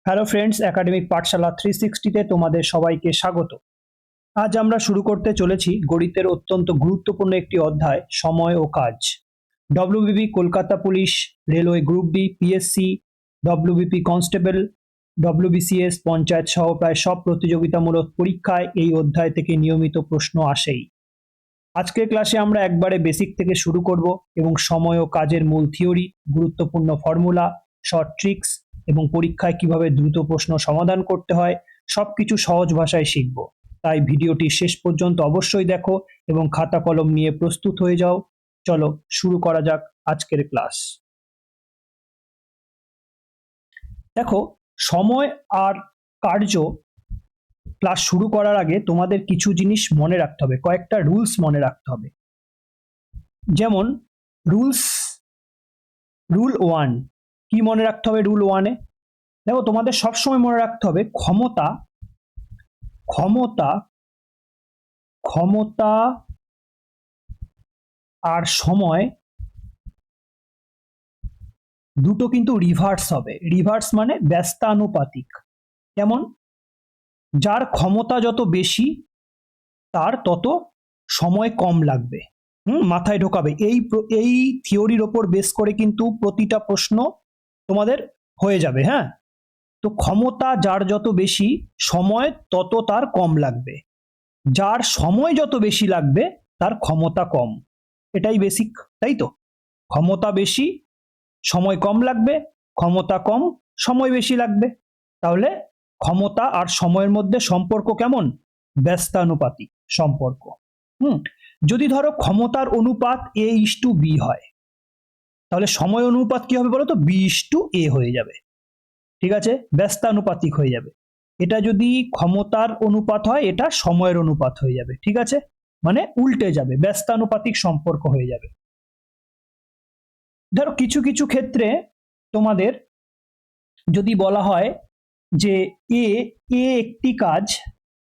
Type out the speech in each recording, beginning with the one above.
Hello friends, academic পাঠশালা 360-তে তোমাদের সবাইকে স্বাগত। আজ আমরা শুরু করতে চলেছি গণিতের অত্যন্ত গুরুত্বপূর্ণ একটি অধ্যায়, সময় ও কাজ। WBP, Kolkata police, railway group D, PSC, WBP constable, WBCS, panchayat সহ প্রায় সব প্রতিযোগিতামূলক পরীক্ষায় এই অধ্যায় থেকে নিয়মিত প্রশ্ন আসেই। আজকের ক্লাসে আমরা একবারে বেসিক থেকে শুরু করব এবং সময় ও কাজের মূল থিওরি, গুরুত্বপূর্ণ ফর্মুলা, শর্ট ট্রিক্স এবং পরীক্ষায় কিভাবে দ্রুত প্রশ্ন সমাধান করতে হয় সবকিছু সহজ ভাষায় শিখব। তাই ভিডিওটি শেষ পর্যন্ত অবশ্যই দেখো এবং খাতা কলম নিয়ে প্রস্তুত হয়ে যাও। চলো শুরু করা যাক আজকের ক্লাস। দেখো, সময় আর কার্য ক্লাস শুরু করার আগে তোমাদের কিছু জিনিস মনে রাখতে হবে, কয়েকটা রুলস মনে রাখতে হবে। যেমন রুল 1 কি মনে রাখতে হবে? রুল 1-এ দেখো, তোমাদের সবসময় মনে রাখতে হবে ক্ষমতা ক্ষমতা ক্ষমতা আর সময় দুটো কিন্তু রিভার্স হবে। রিভার্স মানে ব্যস্তানুপাতিক। যেমন যার ক্ষমতা যত বেশি তার তত সময় কম লাগবে। মাথায় ঢোকাবে। এই থিওরির ওপর বেস করে কিন্তু প্রতিটা প্রশ্ন তোমাদের হয়ে যাবে। হ্যাঁ, তো ক্ষমতা যার যত বেশি, সময় তত তার কম লাগবে। যার সময় যত বেশি লাগবে তার ক্ষমতা কম। এটাই বেসিক, তাই তো? ক্ষমতা বেশি, সময় কম লাগবে, ক্ষমতা কম, সময় বেশি লাগবে। তাহলে ক্ষমতা আর সময়ের মধ্যে সম্পর্ক কেমন? ব্যস্তানুপাতিক সম্পর্ক। যদি ধরো ক্ষমতার অনুপাত A:B হয়, তাহলে সময় অনুপাত কি হবে বলো তো? B:A হয়ে যাবে। ঠিক আছে, ব্যস্তানুপাতিক হয়ে যাবে। এটা যদি ক্ষমতার অনুপাত হয়, এটা সময়ের অনুপাত হয়ে যাবে। ঠিক আছে, মানে উল্টে যাবে, ব্যস্তানুপাতিক সম্পর্ক হয়ে যাবে। ধরো কিছু কিছু ক্ষেত্রে তোমাদের যদি বলা হয় যে এ একটি কাজ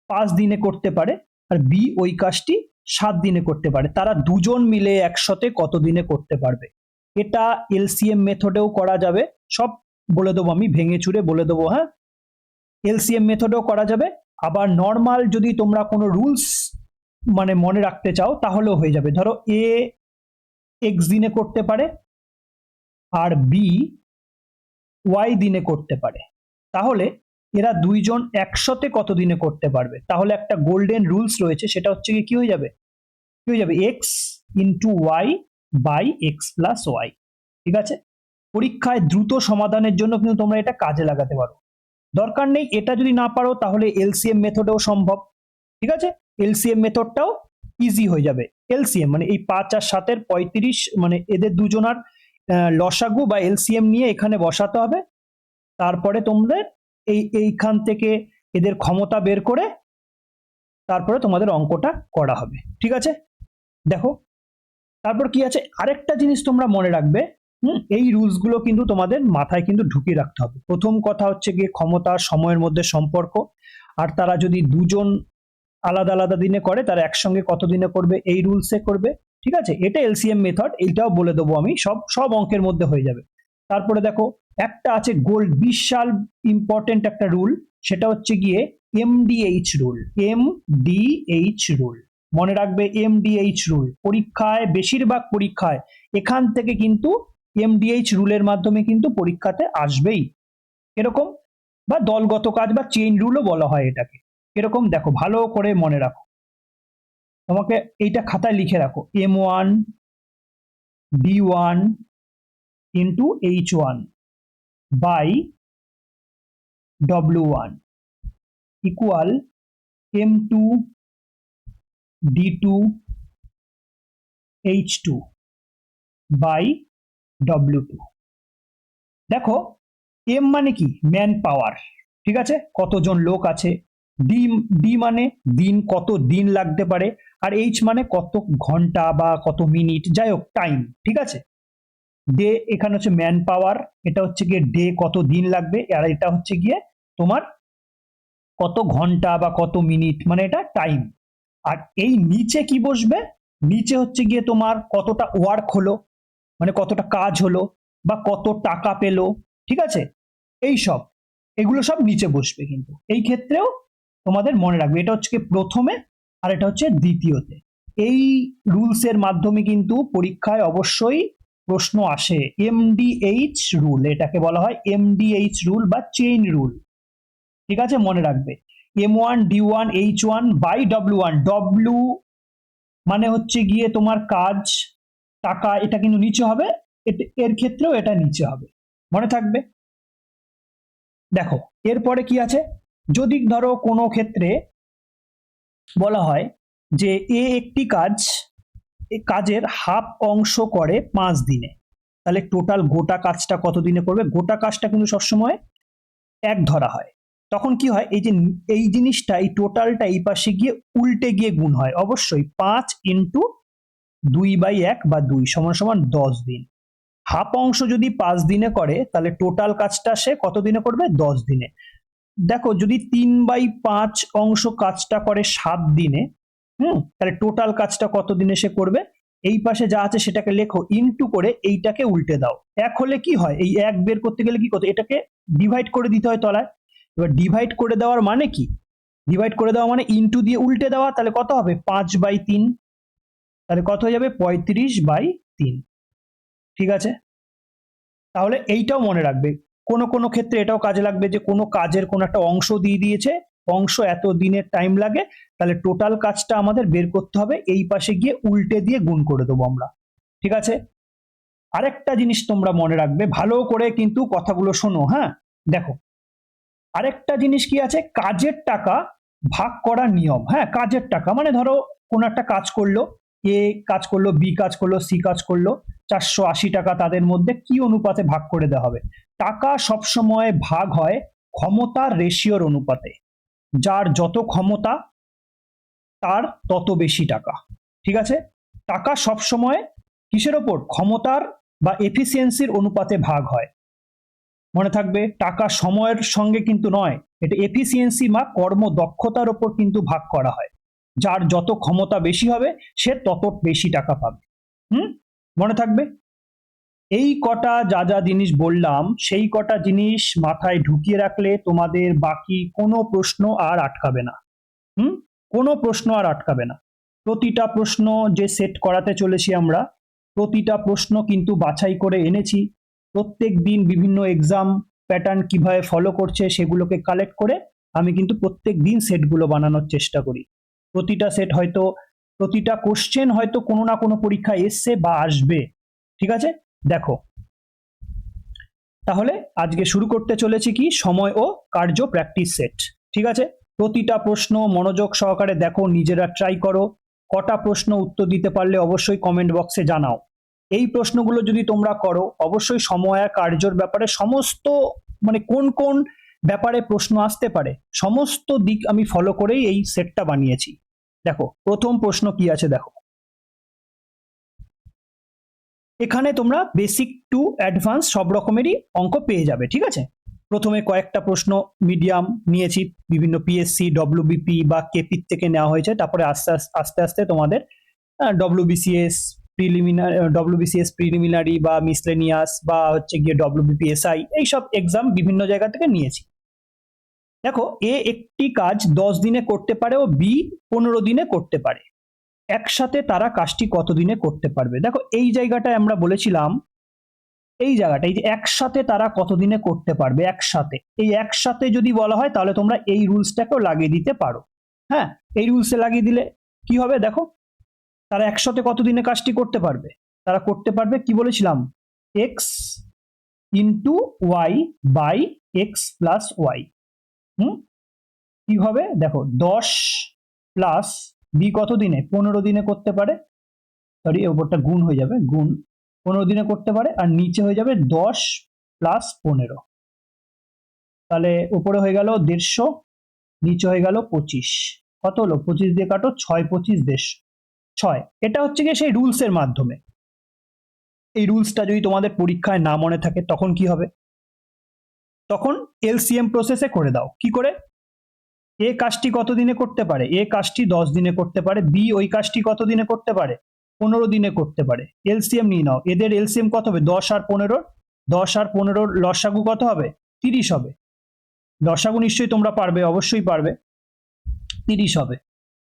5 দিনে করতে পারে আর বি ওই কাজটি 7 দিনে করতে পারে, তারা দুজন মিলে একসাথে কত দিনে করতে পারবে? এটা এলসিএম মেথডেও করা যাবে। সব বলে দেবো, আমি ভেঙে চুরে বলে দেবো। হ্যাঁ, এলসিএম মেথডেও করা যাবে। আবার নর্মাল যদি তোমরা কোনো রুলস মানে মনে রাখতে চাও তাহলেও হয়ে যাবে। ধরো এ এক্স দিনে করতে পারে আর বি ওয়াই দিনে করতে পারে, তাহলে এরা দুইজন একসাথে কত দিনে করতে পারবে? তাহলে একটা গোল্ডেন রুলস রয়েছে, সেটা হচ্ছে কি হয়ে যাবে? কি হয়ে যাবে? X into y by x plus y. ঠিক আছে, পরীক্ষায় দ্রুত সমাধানের জন্য কিন্তু তোমরা এটা কাজে লাগাতে পারো। দরকার নেই এটা যদি না পারো তাহলে এলসিএম মেথডেও সম্ভব। ঠিক আছে, এলসিএম মেথডটাও ইজি হয়ে যাবে। এলসিএম মানে এই 5 আর 7-এর 35, মানে এদের দুজনার লসাগু বা এলসিএম নিয়ে এখানে বসাতে হবে। তারপরে তোমাদের এইখান থেকে এদের ক্ষমতা বের করে তারপরে তোমাদের অঙ্কটা করা হবে। ঠিক আছে, দেখো তারপর কি আছে, আরেকটা জিনিস তোমরা মনে রাখবে। এই রুলস গুলো কিন্তু তোমাদের মাথায় কিন্তু ঢুকিয়ে রাখতে হবে। প্রথম কথা হচ্ছে গিয়ে ক্ষমতা সময়ের মধ্যে সম্পর্ক, আর তারা যদি দুজন আলাদা আলাদা দিনে করে তারা একসঙ্গে কত দিনে করবে, এই রুলসে করবে। ঠিক আছে, এটা এলসিএম মেথড, এইটাও বলে দেবো আমি। সব অঙ্কের মধ্যে হয়ে যাবে। তারপরে দেখো একটা আছে গোল্ড, বিশাল ইম্পর্টেন্ট একটা রুল, সেটা হচ্ছে গিয়ে এমডিএইচ রুল। এমডিএইচ রুল মনে রাখবে। এমডিএইচ রুল পরীক্ষায়, বেশিরভাগ পরীক্ষায় এখান থেকে কিন্তু এমডিএইচ রুলের মাধ্যমে কিন্তু পরীক্ষাতে আসবেই। এরকম, বা দলগত কাজ বা চেইন রুলও বলা হয় এটাকে। এরকম দেখো, ভালো করে মনে রাখো। তোমাকে এইটা খাতায় লিখে রাখো, M1 D1 into H1 by W1 equal M2 D2 H2 by W2। দেখো, এম মানে কি? Man power. ঠিক আছে, কতজন লোক আছে। ডি মানে দিন, কত দিন লাগতে পারে। আর এইচ মানে কত ঘন্টা বা কত মিনিট, যাই হোক টাইম। ঠিক আছে, ডে এখানে হচ্ছে ম্যান পাওয়ার, এটা হচ্ছে গিয়ে ডে কত দিন লাগবে, আর এটা হচ্ছে গিয়ে তোমার কত ঘন্টা বা কত মিনিট, মানে এটা টাইম। আর এই নিচে কি বসবে? নিচে হচ্ছে গিয়ে তোমার কতটা ওয়ার্ক হলো, মানে কতটা কাজ হলো বা কত টাকা পেলো। ঠিক আছে, এই সব এগুলো সব নিচে বসবে। কিন্তু এই ক্ষেত্রেও তোমাদের মনে রাখবে এটা হচ্ছে প্রথমে আর এটা হচ্ছে দ্বিতীয়তে। এই রুলস এর মাধ্যমে কিন্তু পরীক্ষায় অবশ্যই প্রশ্ন আসে। এমডিএইচ রুল, এটাকে বলা হয় এমডিএইচ রুল বা চেইন রুল। ঠিক আছে, মনে রাখবে M1D1H1/W1। ডব্লিউ মানে হচ্ছে গিয়ে তোমার কাজ, টাকা, এটা কিন্তু নিচে হবে, এর ক্ষেত্রেও এটা নিচে হবে, মনে থাকবে। দেখো এরপরে কি আছে, যদি ধরো কোনো ক্ষেত্রে বলা হয় যে এ একটি কাজের হাফ অংশ করে 5 দিনে, তাহলে টোটাল গোটা কাজটা কত দিনে করবে? গোটা কাজটা কিন্তু সবসময় এক ধরা হয়। তখন কি হয়, এই যে এই জিনিসটা, এই টোটালটা এই পাশে গিয়ে উল্টে গিয়ে গুণ হয়। অবশ্যই 5 ইন্টু 2/1 বা 2 সমান সমান 10 দিন। হাফ অংশ যদি 5 দিনে করে তাহলে টোটাল কাজটা সে কত দিনে করবে? 10 দিনে। দেখো যদি 3/5 অংশ কাজটা করে 7 দিনে, তাহলে টোটাল কাজটা কত দিনে সে করবে? এই পাশে যা আছে সেটাকে লেখো, ইনটু করে এইটাকে উল্টে দাও। এক হলে কি হয়, এই এক বের করতে গেলে কি করতে, এটাকে ডিভাইড করে দিতে হয় তলায়। এবার ডিভাইড করে দেওয়ার মানে কি? ডিভাইড করে দেওয়া মানে ইনটু দিয়ে উল্টে দেওয়া। তাহলে কত হবে? 5/3। তাহলে কত হয়ে যাবে? 35/3। ঠিক আছে, তাহলে এইটাও মনে রাখবে। কোনো কোনো ক্ষেত্রে এটাও কাজে লাগবে যে কোনো কাজের কোনো একটা অংশ দিয়ে দিয়েছে, অংশ এত দিনের টাইম লাগে, তাহলে টোটাল কাজটা আমাদের বের করতে হবে, এই পাশে গিয়ে উল্টে দিয়ে গুণ করে দেবো আমরা। ঠিক আছে, আরেকটা জিনিস তোমরা মনে রাখবে, ভালো করে কিন্তু কথাগুলো শোনো। হ্যাঁ, দেখো আরেকটা জিনিস কি আছে, কাজের টাকা ভাগ করার নিয়ম। হ্যাঁ, কাজের টাকা মানে ধরো কোনো একটা কাজ করলো, এ কাজ করলো, বি কাজ করলো, সি কাজ করলো, 480 টাকা, তাদের মধ্যে কি অনুপাতে ভাগ করে দেওয়া হবে? টাকা সবসময় ভাগ হয় ক্ষমতার রেশিওর অনুপাতে। যার যত ক্ষমতা তার তত বেশি টাকা। ঠিক আছে, টাকা সবসময় কিসের ওপর? ক্ষমতার বা এফিসিয়েন্সির অনুপাতে ভাগ হয়। মনে থাকবে, টাকা সময়ের সঙ্গে কিন্তু নয়, এটা এফিসিয়েন্সি বা কর্মদক্ষতার ওপর কিন্তু ভাগ করা হয়। যার যত ক্ষমতা বেশি হবে সে তত বেশি টাকা পাবে। মনে থাকবে। এই কটা যা যা জিনিস বললাম, সেই কটা জিনিস মাথায় ঢুকিয়ে রাখলে তোমাদের বাকি কোনো প্রশ্ন আর আটকাবে না। কোনো প্রশ্ন আর আটকাবে না। প্রতিটা প্রশ্ন যে সেট করাতে চলেছি আমরা, প্রতিটা প্রশ্ন কিন্তু বাছাই করে এনেছি। প্রত্যেক দিন বিভিন্ন এক্সাম প্যাটার্ন কিভাবে ফলো করছে সেগুলোকে কালেক্ট করে আমি কিন্তু প্রত্যেক দিন সেটগুলো বানানোর চেষ্টা করি। প্রতিটা সেট হয়তো, প্রতিটা কোশ্চেন হয়তো কোনো না কোনো পরীক্ষায় এসছে বা আসবে। ঠিক আছে, দেখো তাহলে আজকে শুরু করতে চলেছি কি, সময় ও কার্য প্র্যাকটিস সেট। ঠিক আছে, প্রতিটা প্রশ্ন মনোযোগ সহকারে দেখো, নিজেরা ট্রাই করো। কটা প্রশ্ন উত্তর দিতে পারলে অবশ্যই কমেন্ট বক্সে জানাও। এই প্রশ্নগুলো যদি তোমরা করো, অবশ্যই সময় আর কার্যর ব্যাপারে সমস্ত, মানে কোন কোন ব্যাপারে প্রশ্ন আসতে পারে সমস্ত দিক আমি ফলো করেই এই সেটটা বানিয়েছি। দেখো প্রথম প্রশ্ন কি আছে, দেখো এখানে তোমরা বেসিক টু অ্যাডভান্স সব রকমেরই অঙ্ক পেয়ে যাবে। ঠিক আছে, প্রথমে কয়েকটা প্রশ্ন মিডিয়াম নিয়েছি, বিভিন্ন পিএসসি, ডব্লিউবিপি বা কেপির থেকে নেওয়া হয়েছে। তারপরে আস্তে আস্তে আস্তে তোমাদের ডব্লিউবিসিএস প্রিলিমিনারি বা মিসলেনিয়াস বা হচ্ছে গিয়ে ডব্লিউবিপিএসআই, এইসব এক্সাম বিভিন্ন জায়গা থেকে নিয়েছি। দেখো এ একটি কাজ 10 দিনে করতে পারে ও বি 15 দিনে করতে পারে, একসাথে তারা কাজটি কত দিনে করতে পারবে? দেখো এই জায়গাটায় আমরা বলেছিলাম, এই জায়গাটা, এই যে একসাথে তারা কত দিনে করতে পারবে, একসাথে, এই একসাথে যদি বলা হয় তাহলে তোমরা এই রুলসটাকেও লাগিয়ে দিতে পারো। হ্যাঁ, এই রুলসে লাগিয়ে দিলে কি হবে, দেখো তারা একসাথে কত দিনে কাজটি করতে পারবে? তারা করতে পারবে, কি বলেছিলাম, x into y by x plus y. কি হবে, দেখো 10 প্লাস বি কত দিনে? 15 দিনে করতে পারে। সরি, ওপরটা গুণ হয়ে যাবে, গুণ 15 দিনে করতে পারে, আর নিচে হয়ে যাবে 10 প্লাস 15। তাহলে উপরে হয়ে গেল 150, নিচে হয়ে গেল 25। কত হলো? 25 দিয়ে কাটো, 6 25 150, 6। এটা হচ্ছে গিয়ে সেই রুলস এর মাধ্যমে। এই রুলসটা যদি তোমাদের পরীক্ষায় না মনে থাকে তখন কি হবে? তখন এলসিএম প্রসেসে করে দাও। কি করে? এ কাজটি কত দিনে করতে পারে? এ কাজটি 10 দিনে করতে পারে। বি ওই কাজটি কত দিনে করতে পারে? 15 দিনে করতে পারে। এলসিএম নিয়ে নাও, এদের এলসিএম কত হবে? 10 আর 15, 10 আর 15 লসাগু কত হবে? 30 হবে। লসাগু নিশ্চয়ই তোমরা পারবে, অবশ্যই পারবে। 30 হবে।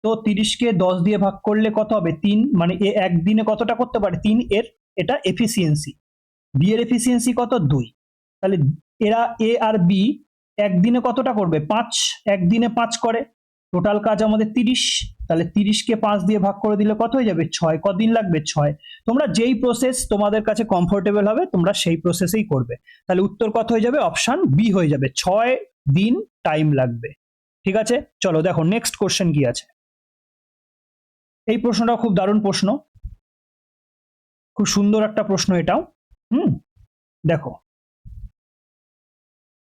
তো 30কে 10 দিয়ে ভাগ করলে কত হবে? 3। মানে এ একদিনে কতটা করতে পারে? 3। এটা এফিসিয়েন্সি। বি এর এফিসিয়েন্সি কত? 2। তাহলে এরা এ আর বি একদিনে কতটা করবে? 5। একদিনে 5 করে। টোটাল কাজ আমাদের 30। তাহলে 30কে 5 দিয়ে ভাগ করে দিলে কত হয়ে যাবে? 6। কদিন লাগবে? 6। তোমরা যেই প্রসেস তোমাদের কাছে কমফোর্টেবল হবে তোমরা সেই প্রসেসেই করবে। তাহলে উত্তর কত হয়ে যাবে? অপশন বি হয়ে যাবে, 6 দিন টাইম লাগবে। ঠিক আছে, চলো দেখো নেক্সট কোশ্চেন কি আছে। এই প্রশ্নটা খুব দারুণ প্রশ্ন, খুব সুন্দর একটা প্রশ্ন এটাও। দেখো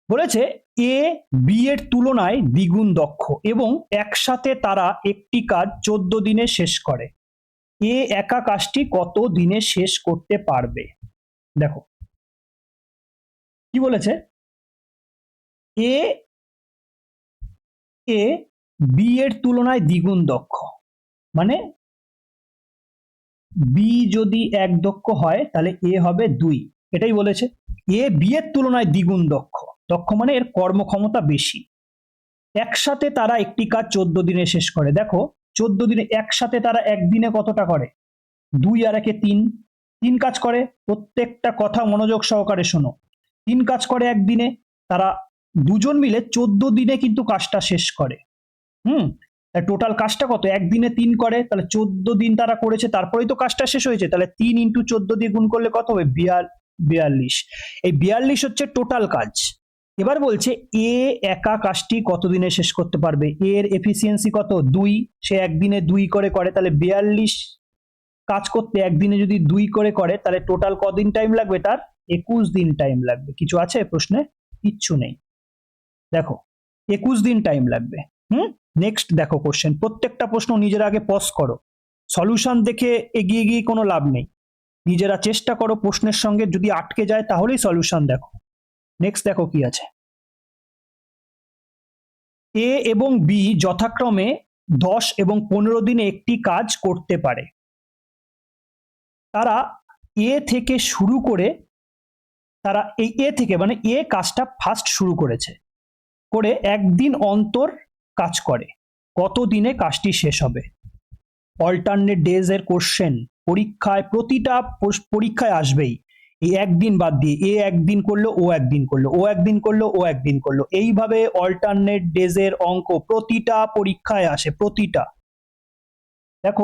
বলেছে এ বি এর তুলনায় দ্বিগুণ দক্ষ এবং একসাথে তারা একটি কাজ 14 দিনে শেষ করে। এ একা কাজটি কত দিনে শেষ করতে পারবে? দেখো কি বলেছে, এ এ বি এর তুলনায় দ্বিগুণ দক্ষ, মানে বি যদি 1 দক্ষ হয় তাহলে এ হবে 2, এটাই বলেছে। এ বি এর তুলনায় দ্বিগুণ দক্ষ, দক্ষ মানে এর কর্মক্ষমতা বেশি। একসাথে তারা একটি কাজ 14 দিনে শেষ করে। দেখো 14 দিনে একসাথে তারা একদিনে কতটা করে? 2 আর 1 3, 3 কাজ করে। প্রত্যেকটা কথা মনোযোগ সহকারে শোনো। 3 কাজ করে একদিনে, তারা দুজন মিলে 14 দিনে কিন্তু কাজটা শেষ করে। টোটাল কাজটা কত? একদিনে 3 করে, তাহলে 14 দিন তারা করেছে, তারপরেই তো কাজটা শেষ হয়েছে। তাহলে 3 ইন্টু 14 দিয়ে গুণ করলে কত হবে? 42। এই 42 হচ্ছে টোটাল কাজ। এবার বলছে এ একা কাজটি কতদিনে শেষ করতে পারবে? এর এফিসিয়েন্সি কত? 2। সে একদিনে 2 করে করে, তাহলে 42 কাজ করতে একদিনে যদি 2 করে করে তাহলে টোটাল কদিন টাইম লাগবে? তার 21 দিন টাইম লাগবে। কিছু আছে প্রশ্নে? কিচ্ছু নেই। দেখো 21 দিন টাইম লাগবে। নেক্সট দেখো কোশ্চেন। প্রত্যেকটা প্রশ্ন নিজের আগে পজ করো, সলিউশন দেখে এগিয়ে গিয়ে কোনো লাভ নেই। নিজেরা চেষ্টা করো, প্রশ্নের সঙ্গে যদি আটকে যায় তাহলেই সলিউশন দেখো। নেক্সট দেখো কি আছে। এ এবং বি যথাক্রমে 10 এবং 15 দিনে একটি কাজ করতে পারে। তারা এ থেকে শুরু করে, তারা এই এ থেকে মানে এ কাজটা ফার্স্ট শুরু করেছে, করে একদিন অন্তর কাজ করে। কত দিনে কাজটি শেষ হবে? অল্টারনেট ডেজ এর কোশ্চেন পরীক্ষায়, প্রতিটা পরীক্ষায় আসবেই। এই একদিন বাদ দিয়ে এ একদিন করলো, ও একদিন করলো, ও একদিন করলো, ও একদিন করলো, এইভাবে অল্টারনেট ডেজ এর অঙ্ক প্রতিটা পরীক্ষায় আসে, প্রতিটা। দেখো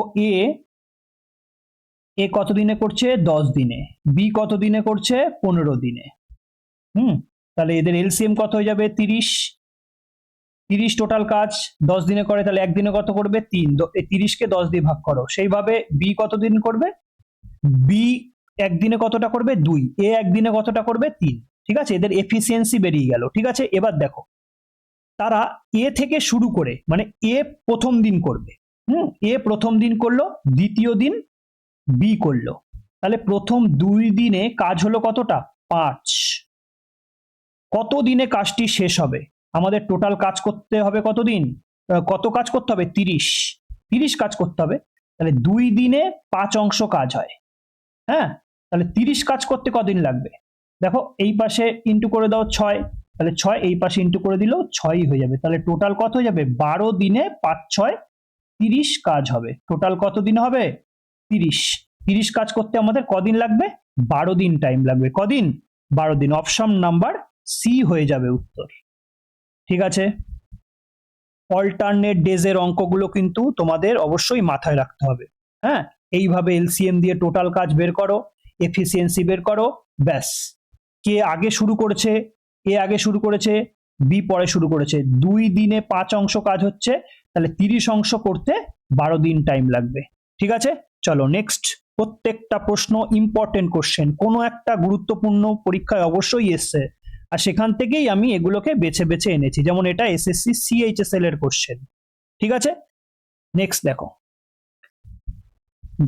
এ কত দিনে করছে? 10 দিনে। বি কত দিনে করছে? 15 দিনে। তাহলে এদের এলসিএম কত হয়ে যাবে? 30। 30 টোটাল কাজ 10 দিনে করে, তাহলে একদিনে কত করবে? 3। 30কে 10 দিয়ে ভাগ করো। সেইভাবে বি কত দিন করবে? বি একদিনে কতটা করবে? 2। এ একদিনে কতটা করবে? 3। ঠিক আছে, এদের এফিসিয়েন্সি বেরিয়ে গেল। ঠিক আছে, এবার দেখো তারা এ থেকে শুরু করে, মানে এ প্রথম দিন করবে। এ প্রথম দিন করলো, দ্বিতীয় দিন বি করলো, তাহলে প্রথম 2 দিনে কাজ হলো কতটা? 5। কত দিনে কাজটি শেষ হবে? আমাদের টোটাল কাজ করতে হবে কতদিন? কত কাজ করতে হবে? 30। 30 কাজ করতে হবে, তাহলে 2 দিনে 5 অংশ কাজ হয়। হ্যাঁ, তাহলে 30 কাজ করতে কদিন লাগবে? দেখো এই পাশে ইন্টু করে দাও 6, তাহলে 6 এই পাশে ইন্টু করে দিলেও 6ই হয়ে যাবে। তাহলে টোটাল কত হয়ে যাবে? 12 দিনে 5 6 30 কাজ হবে। টোটাল কত দিন হবে? 30। 30 কাজ করতে আমাদের কদিন লাগবে? 12 দিন টাইম লাগবে। কদিন? 12 দিন। অপশন নাম্বার সি হয়ে যাবে উত্তর। ঠিক আছে, অল্টারনেট ডেজের অঙ্কগুলো কিন্তু তোমাদের অবশ্যই মাথায় রাখতে হবে। হ্যাঁ, এইভাবে এলসিএম দিয়ে টোটাল কাজ বের করো, এফিসিয়েন্সি বের করো, ব্যাস। কে আগে শুরু করেছে? এ আগে শুরু করেছে, বি পরে শুরু করেছে। 2 দিনে 5 অংশ কাজ হচ্ছে, তাহলে 30 অংশ করতে 12 দিন টাইম লাগবে। ঠিক আছে, চলো নেক্সট। প্রত্যেকটা প্রশ্ন ইম্পর্টেন্ট কোশ্চেন, কোনো একটা গুরুত্বপূর্ণ পরীক্ষায় অবশ্যই এসছে, আর সেখান থেকেই আমি এগুলোকে বেছে বেছে এনেছি। যেমন এটা এসএসসি সিএইচএসএল এর কোশ্চেন। ঠিক আছে, নেক্সট দেখো।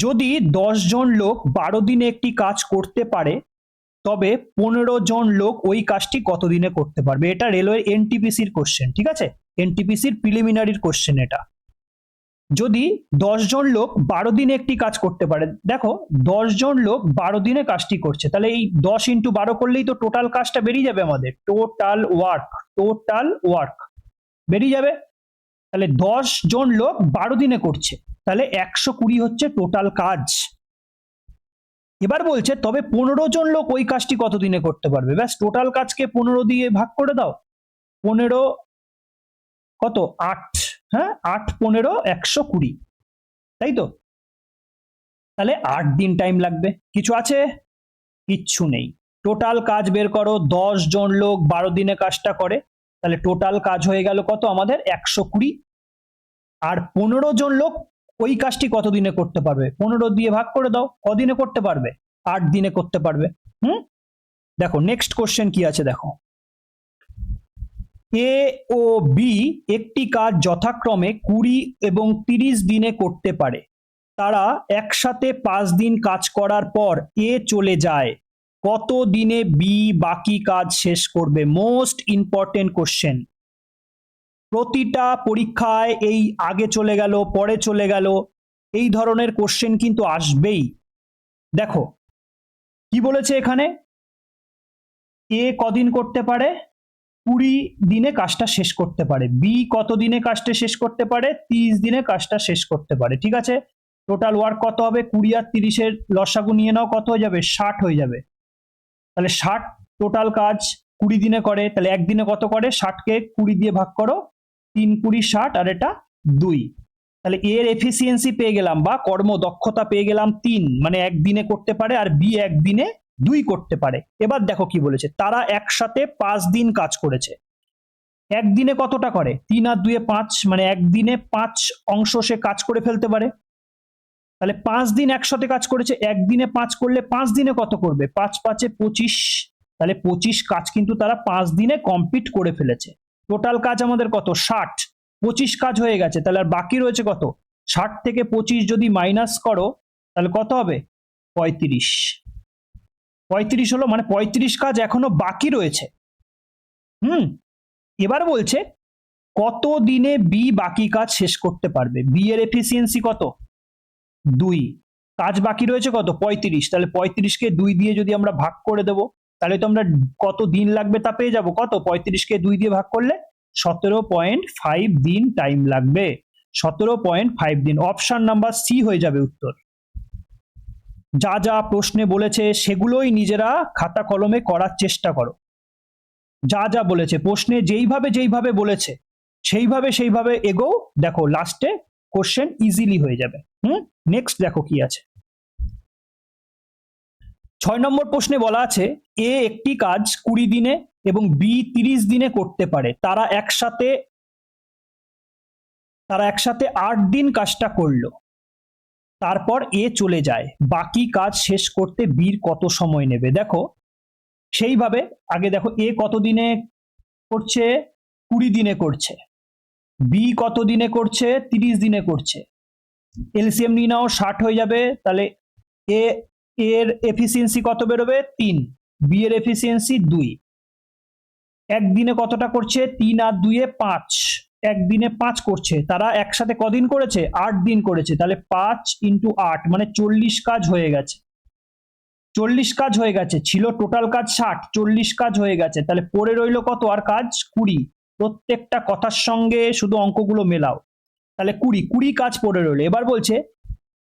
যদি 10 জন লোক 12 দিনে একটি কাজ করতে পারে, তবে 15 জন লোক ওই কাজটি কত দিনে করতে পারবে? এটা রেলওয়ে এনটিপিসির কোশ্চেন। ঠিক আছে, এনটিপিসির প্রিলিমিনারির কোশ্চেন এটা। যদি 10 জন লোক 12 দিনে একটি কাজ করতে পারে, দেখো 10 জন লোক 12 দিনে কাজটি করছে, তাহলে এই 10 ইন্টু 12 করলেই তো টোটাল কাজটা বেরিয়ে যাবে আমাদের, টোটাল ওয়ার্ক। টোটাল ওয়ার্ক বেরিয়ে যাবে। তাহলে 10 জন লোক 12 দিনে করছে, তাহলে 120 হচ্ছে টোটাল কাজ। এবার বলছে তবে 15 জন লোক ওই কাজটি কত দিনে করতে পারবে। ব্যাস, টোটাল কাজকে 15 দিয়ে ভাগ করে দাও। 15 কত 8, হ্যাঁ 8 15 120, তাই তো? তাহলে 8 দিন টাইম লাগবে। কিছু আছে? কিচ্ছু নেই। টোটাল কাজ বের করো। 10 জন লোক 12 দিনে কাজটা করে, তাহলে টোটাল কাজ হয়ে গেল কত আমাদের 120। আর 15 জন লোক ওই কাজটি কত দিনে করতে পারবে, 15 দিয়ে ভাগ করে দাও। কদিনে করতে পারবে? 8 দিনে করতে পারবে। দেখো নেক্সট কোশ্চেন কি আছে দেখো। এ ও বি একটি কাজ যথাক্রমে 20 এবং 30 দিনে করতে পারে। তারা একসাথে 5 দিন কাজ করার পর এ চলে যায়। কত দিনে বি বাকি কাজ শেষ করবে? Most important question. প্রতিটা পরীক্ষায় এই আগে চলে গেল পরে চলে গেল এই ধরনের কোশ্চেন কিন্তু আসবেই। দেখো কি বলেছে এখানে, এ কদিন করতে পারে? 20 দিনে কাজটা শেষ করতে পারে। বি কত দিনে কাজটা শেষ করতে পারে? 30 দিনে কাজটা শেষ করতে পারে। ঠিক আছে, টোটাল ওয়ার্ক কত হবে? 20 আর 30-এর লসাগু নিয়ে নাও, কত হয়ে যাবে? 60 হয়ে যাবে। তাহলে 60 টোটাল কাজ 20 দিনে করে, তাহলে একদিনে কত করে? 60কে 20 দিয়ে ভাগ করো, 3 20 60, আর এটা 2। তাহলে এর এফিসিয়েন্সি পেয়ে গেলাম বা কর্মদক্ষতা পেয়ে গেলাম 3, মানে একদিনে করতে পারে, আর বি একদিনে 2 করতে পারে। এবার দেখো কি বলেছে, তারা একসাথে 5 দিন কাজ করেছে। একদিনে কতটা করে? 3 আর 2 5, মানে একদিনে 5 অংশ সে কাজ করে ফেলতে পারে। তাহলে 5 দিন একসাথে কাজ করেছে, একদিনে 5 করলে 5 দিনে কত করবে? 5 5 25, তাহলে 25 কাজ কিন্তু তারা 5 দিনে কমপ্লিট করে ফেলেছে। টোটাল কাজ আমাদের কত? 60। 25 কাজ হয়ে গেছে, তাহলে আর বাকি রয়েছে কত? 60 থেকে 25 যদি মাইনাস করো তাহলে কত হবে? 35। 35 হলো, মানে 35 কাজ এখনো বাকি রয়েছে। এবার বলছে কত দিনে বি বাকি কাজ শেষ করতে পারবে। বি এর এফিসিয়েন্সি কত? 2। কাজ বাকি রয়েছে কত? 35। তাহলে 35কে 2 দিয়ে যদি আমরা ভাগ করে দেবো তাহলে তো আমরা কত দিন লাগবে তা পেয়ে যাব। কত? 35কে 2 দিয়ে ভাগ করলে 17.5 দিন টাইম লাগবে। 17.5 দিন। অপশন নাম্বার সি হয়ে যাবে উত্তর। যা যা প্রশ্নে বলেছে সেগুলোই নিজেরা খাতা কলমে করার চেষ্টা করো। যা যা বলেছে প্রশ্নে যেইভাবে বলেছে সেইভাবে এগোও, দেখো লাস্টে কোশ্চেন ইজিলি হয়ে যাবে। নেক্সট দেখো কি আছে। 6 নম্বর প্রশ্নে বলা আছে এ একটি কাজ 20 দিনে এবং বি 30 দিনে করতে পারে। তারা একসাথে 8 দিন কাজটা করলো, তারপর এ চলে যায়। বাকি কাজ শেষ করতে বির কত সময় নেবে? দেখো সেইভাবে আগে দেখো এ কত দিনে করছে? 20 দিনে করছে। বি কত দিনে করছে? 30 দিনে করছে। এলসিএম নিয়ে নাও, 60 হয়ে যাবে। তাহলে এ এর এফিসিয়েন্সি কত বেরোবে? 3। বি এর এফিসিয়েন্সি 2। একদিনে কতটা করছে? 3 আর 2 5, একদিনে 5 করছে। তারা একসাথে কদিন করেছে? 8 দিন করেছে। তাহলে 5 × 8 মানে 40 কাজ হয়ে গেছে। 40 কাজ হয়ে গেছে, ছিল টোটাল কাজ 60, 40 কাজ হয়ে গেছে। তাহলে পড়ে রইল কত? আর কাজ 20। প্রত্যেকটা কথার সঙ্গে শুধু অঙ্কগুলো মেলাও। তাহলে 20 কাজ পড়ে রইল। এবার বলছে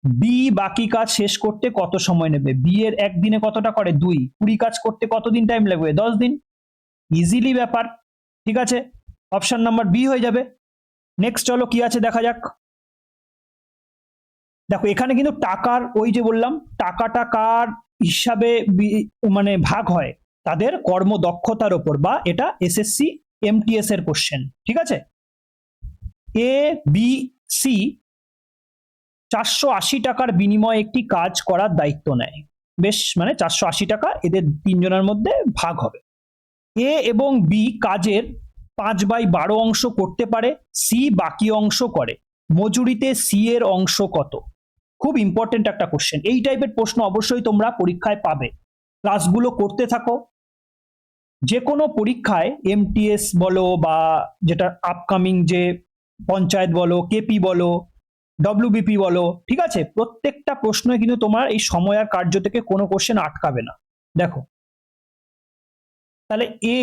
বি বাকি কাজ শেষ করতে কত সময় নেবে। বি এর একদিনে কতটা করে? 2। 20 কাজ করতে কতদিন টাইম লাগবে? 10 দিন। ইজিলি ব্যাপার। ঠিক আছে, অপশন নাম্বার বি হয়ে যাবে। নেক্সট চলো কি আছে দেখা যাক। দেখো এখানে কিন্তু টাকার, ওই যে বললাম টাকাটা কার হিসাবে মানে ভাগ হয়? তাদের কর্মদক্ষতার ওপর, বা এটা এসএসসি এমটিএস এর কোশ্চেন। ঠিক আছে, এ বি সি 480 টাকার বিনিময়ে একটি কাজ করার দায়িত্ব নেয়। বেশ, মানে 480 টাকা এদের তিনজনের মধ্যে ভাগ হবে। এ এবং বি কাজের 5/12 অংশ করতে পারে, সি বাকি অংশ করে। মজুরিতে সি এর অংশ কত? খুব ইম্পর্টেন্ট একটা কোশ্চেন। এই টাইপের প্রশ্ন অবশ্যই তোমরা পরীক্ষায় পাবে। ক্লাসগুলো করতে থাকো। যে কোনো পরীক্ষায় এমটিএস বলো বা যেটা আপকামিং যে পঞ্চায়েত বলো, কেপি বলো, ডব্লিউবিপি বলো, ঠিক আছে, প্রত্যেকটা প্রশ্নে কিন্তু তোমার এই সময় আর কার্য থেকে কোনো কোশ্চেন আটকাবে না। দেখো তাহলে এ